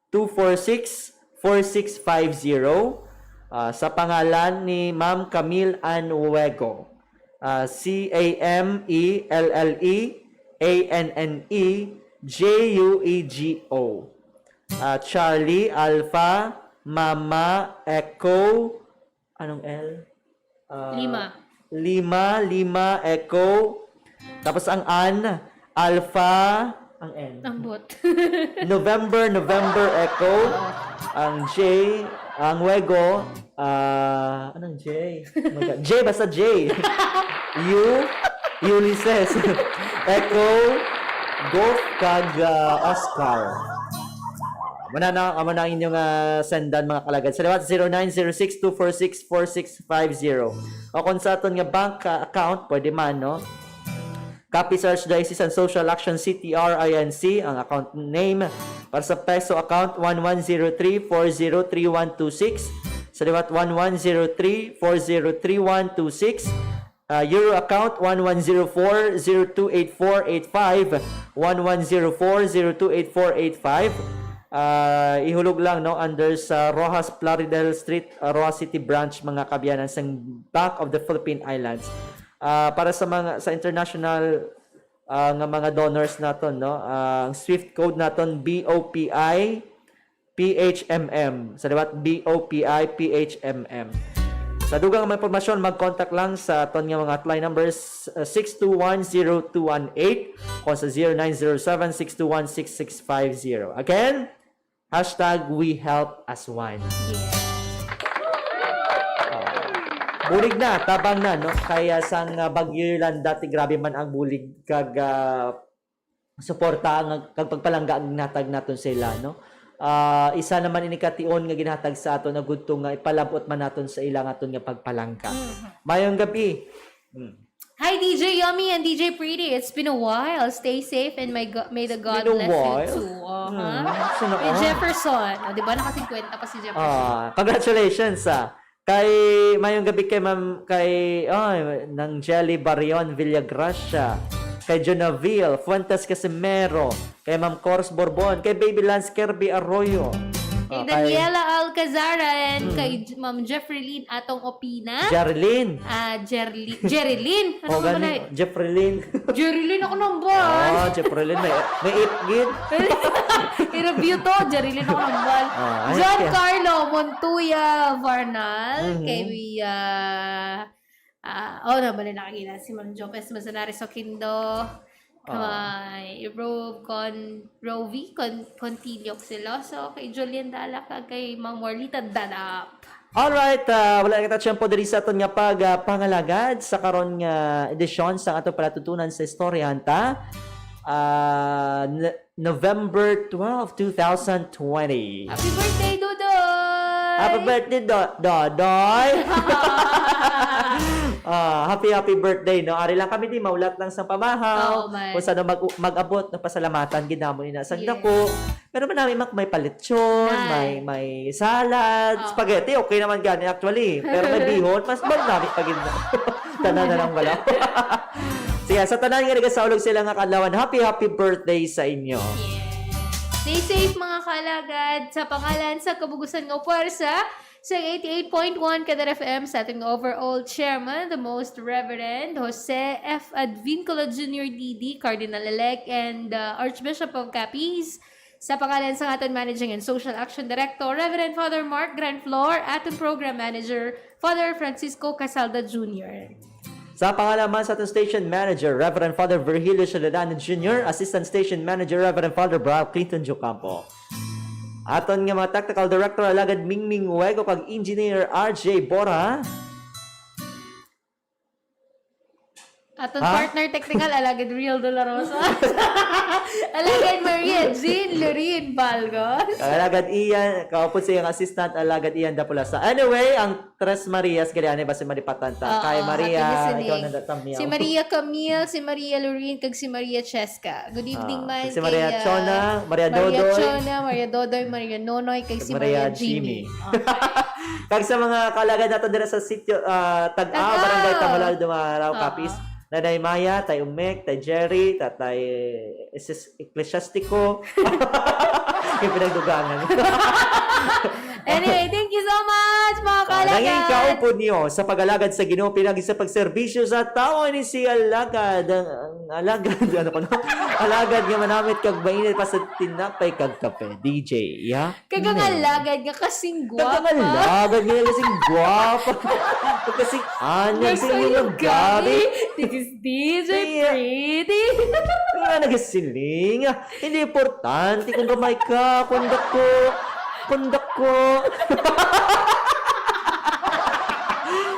0906-246-4650 sa pangalan ni Ma'am Camille Anuego. CAMELLEANNEJUEGO. Charlie, Alpha, Mama, Echo, anong L? 5, Echo, tapos ang An, Alpha, ang N. Ang bot. November, Echo, ang J, ang Wego, anong J? Oh my God. J, basta J. Ulysses, Echo, Golf, kag Oscar. Muna na ang inyong sendan mga kalagad. Sa liwat 0906-246-4650. O kung sa aton nga bank account, pwede man, no? Capiz Archdiocese and Social Action CTR INC, ang account name. Para sa peso account, 1103-403126. Sa liwat 1103-403126. Euro account 1104-028485. 1104-028485. Ihulog lang no under sa Rojas Plaridel Street, Rojas City Branch mga kabiyanan sa Bank of the Philippine Islands. Para sa mga sa international nga mga donors naton no, ang SWIFT code naton BOPI PHMM. Sa liwat BOPI PHMM. Sa dugang mga impormasyon, mag-contact lang sa aton nga mga hotline numbers 621-0218 o sa 0907-621-6650. Again, hashtag We Help As One. Bulig na, tabang na, no? Kaya sang Bagyo Yolanda, dati grabe man ang bulig kag suporta kag pagpalangga ang natag naton sila, no? Isa naman inikation nga ginhatag sa aton na gudto nga ipalabot man naton sa ilang aton nga pagpalangka. Mayong gabi. Hi DJ Yummy and DJ Pretty. It's been a while. Stay safe and may the God been a bless while? you too. Sino May ka? Jefferson. Di ba naka-50 pa si Jefferson? Congratulations kay mayong gabi kay Ma'am kay ng Jelly Barion Villagracia, kay Jonaville Fuentes Casimero, kay Ma'am Cors Borbon, kay Baby Lance Kirby Arroyo, Kay Daniela Alcazaran, kay Ma'am Jeffrelyn Atong Opina. Jerilyn. Jerilyn. Ano ba na? Jeffrelyn. Jerilyn ako ng bal. Oh, Jeffrelyn. May ipgid. I-review to. Jerilyn ako ng bal. Ayos John yan. Carlo Montuya Varnal. Kay nabali nakakita si Ma'am Jopes Mazanares Oquindo. Kay Rovi Contilio Xiloso. Kay Julian Dala. Kay Ma'am Warlita Dadap. Alright, wala na kita tiyempo diri sa aton nga pangalagad sa karon nga edisyon sa ato palatutunan sa Istoryanta. November 12, 2020. Happy birthday, Dudoy! Happy birthday, Dodoy! Happy birthday, no? Ari lang kami di, maulat lang sa pamahaw. Oo, man. Kung saan mag-abot ng pasalamatan, ginamon ni sa Yes. dako. Pero man namin may palitsyon, Nice. may salad, spaghetti, okay naman gani actually. Pero may bihon, mas namin pagin tanan na lang wala. Sige, sa tanan nga nagasaulog sila nga kadlawan, happy birthday sa inyo. Stay safe mga kalagad sa pangalan sa kabugusan ng puwersa sa 88.1 Kadar FM sa ating overall chairman, the most Reverend Jose F. Advincula Jr. DD, Cardinal-elect and Archbishop of Capiz. Sa pangalan sa ating Managing and Social Action Director, Reverend Father Mark Grandflor, ating Program Manager, Father Francisco Casalda Jr. Sa pangalaman sa ating Station Manager, Reverend Father Virgilio Soledano Jr., Assistant Station Manager, Reverend Father Brad Clinton Jocampo. Aton nga mga Technical Director, Alagad Mingming Uwego, kag Engineer RJ Bora. Aton partner technical, Alagad Real Dolorosa. Alagad Maria Jean Lorin Balgos. Alagad Ian, kaupod sa iyang assistant, Alagad Ian Dapulasa. Anyway, ang Tres Marias, galiane ba si Maripatanta? Kay Maria, ikaw na datamiyaw. Si Maria Camille, si Maria Lorin, kag si Maria Cheska. Good evening man. Si Maria Chona, Maria Maria Dodoy. Chona, Maria Dodoy, Maria Nonoy, kag si Maria Jimmy. Kag sa mga kalagad nato dira sa sitio Tag-A, Barangay Tamulal, Dumaraw, Capiz. Nanay Maya, tay Umek, tay Jerry, tay Ecclesiastico. Yung pinagdugangan. Anyway, thank you so much mga kalagad. Nanging kaupo niyo sa pag-alagad sa Ginoo pinagi sa pagserbisyo sa tao ni si Alagad. Ang alagad, ano ko na? Alagad nga manamit kag mainit pa sa tinapay kag kape. DJ, yeah? Kagang alagad nga kasing gwapa. Kagang alagad nga kasing gwapa. Kasing anyag sa inyong gabi. This is DJ Yeah. Pretty. Nga nagasiling. Hindi importante kung gamay ka, kundak ko.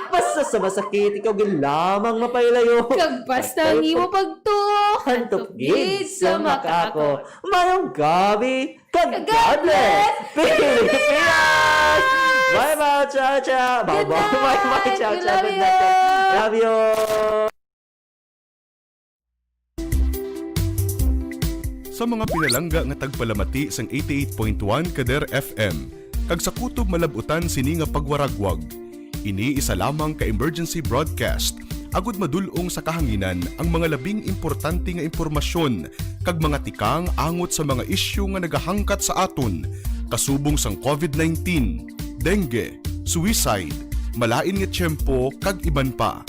Basta sa masakit, ikaw lamang mapailayo. Kag basta ang imo pagtuo. Hantop gid sa makako. Mayong gabi. God bless. Pilipinas! Bye-bye, ciao. Good Bye-bye, night. ciao. We love Good you. night. Love you. Sa mga pinalangga nga tagpalamati sang 88.1 Kader FM, kag sa kutob malabutan sini nga pagwaragwag. Ini isa lamang ka emergency broadcast agud madulong sa kahanginan ang mga labing importante nga impormasyon kag mga tikang angot sa mga isyu nga nagahangkat sa aton kasubong sang COVID-19, dengue, suicide, malain nga tiyempo kag iban pa.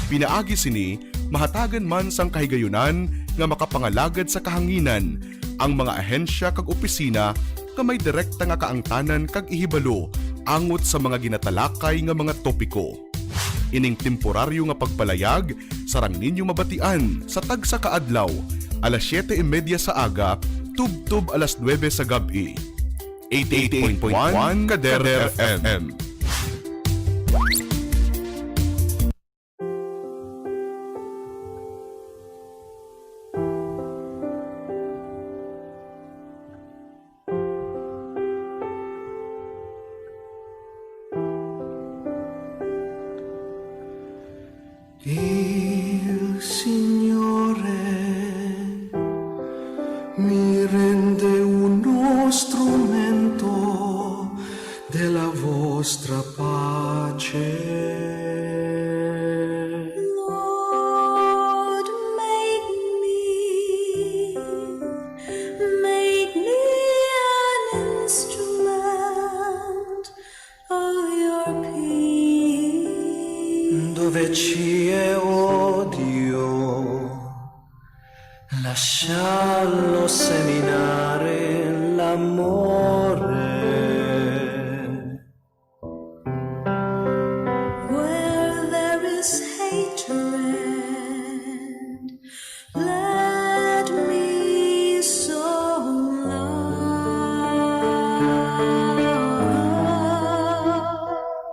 Pinaagi sini mahatagan man sang kahigayunan nga makapangalagad sa kahanginan ang mga ahensya kag opisina nga may direkta nga kaangtanan kag ihibalo angot sa mga ginatalakay nga mga topiko. Ining temporaryo nga pagpalayag sarang ninyo mabatian sa tagsa kaadlaw, alas 7:30 sa aga, tub-tub alas 9 sa gabi. 88.1 Kader FM. Il Signore mi rende uno strumento della vostra pace. Lord, make me an instrument dove ci è odio, lasciarlo seminare l'amore. Where there is hatred, let me sow love.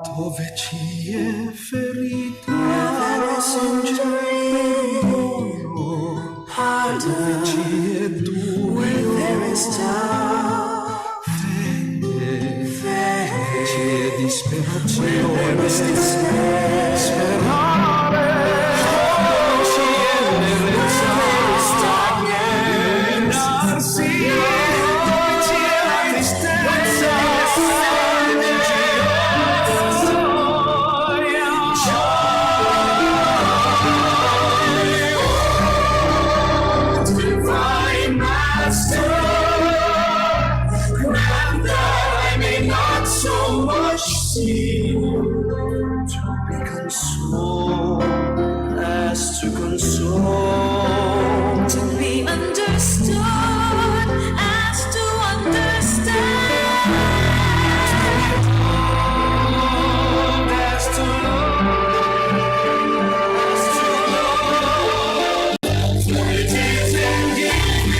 Dove ci è ferita, perdono. Dove ci è duro, fede, ci è disperazione, sperare, ci è leggerezza, stagnarsi, dove ci è la tristezza, Divine Master, grant that I may not so much seem to be consoled as to console, to be understood as to understand, as to it is in giving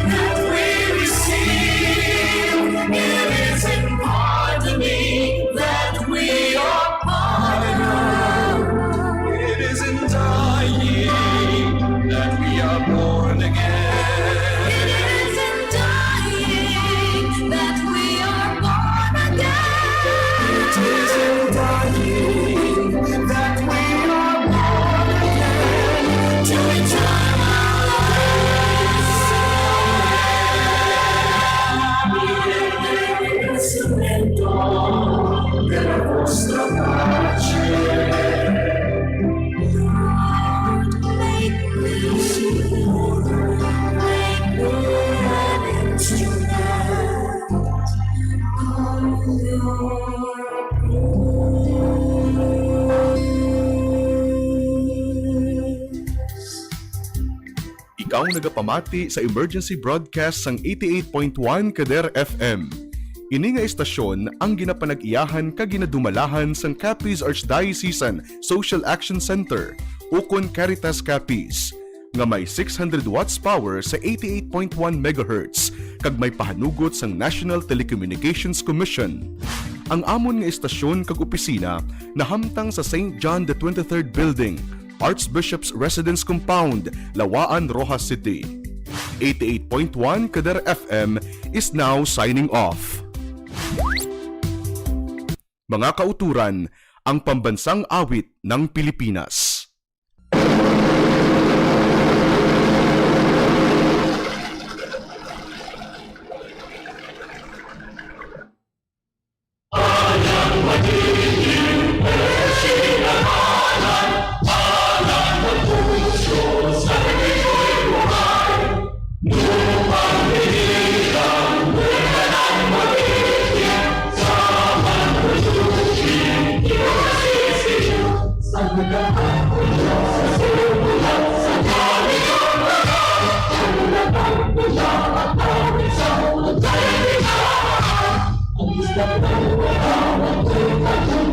that we receive. It is in pardoning that we are pardoned. It is in dying that we are born again. It is in dying that we are born again. It is in dying that we are born again to eternal life. Ringraziamento della vostra pace. Lord, make me an instrument of your grace. Ikaw nagapamati sa emergency broadcast sang 88.1 Kader FM. Ini nga istasyon ang ginapanag-iyahan kag ginadumalahan sang Capiz Archdiocesan Social Action Center ukon Caritas Capiz nga may 600 watts power sa 88.1 MHz kag may pahanugot sang National Telecommunications Commission. Ang amon nga istasyon kag opisina nahamtang sa St. John the 23rd Building, Archbishop's Residence Compound, Lawaan, Rojas City. 88.1 Kader FM is now signing off. Mga kauturan, ang pambansang awit ng Pilipinas. Ang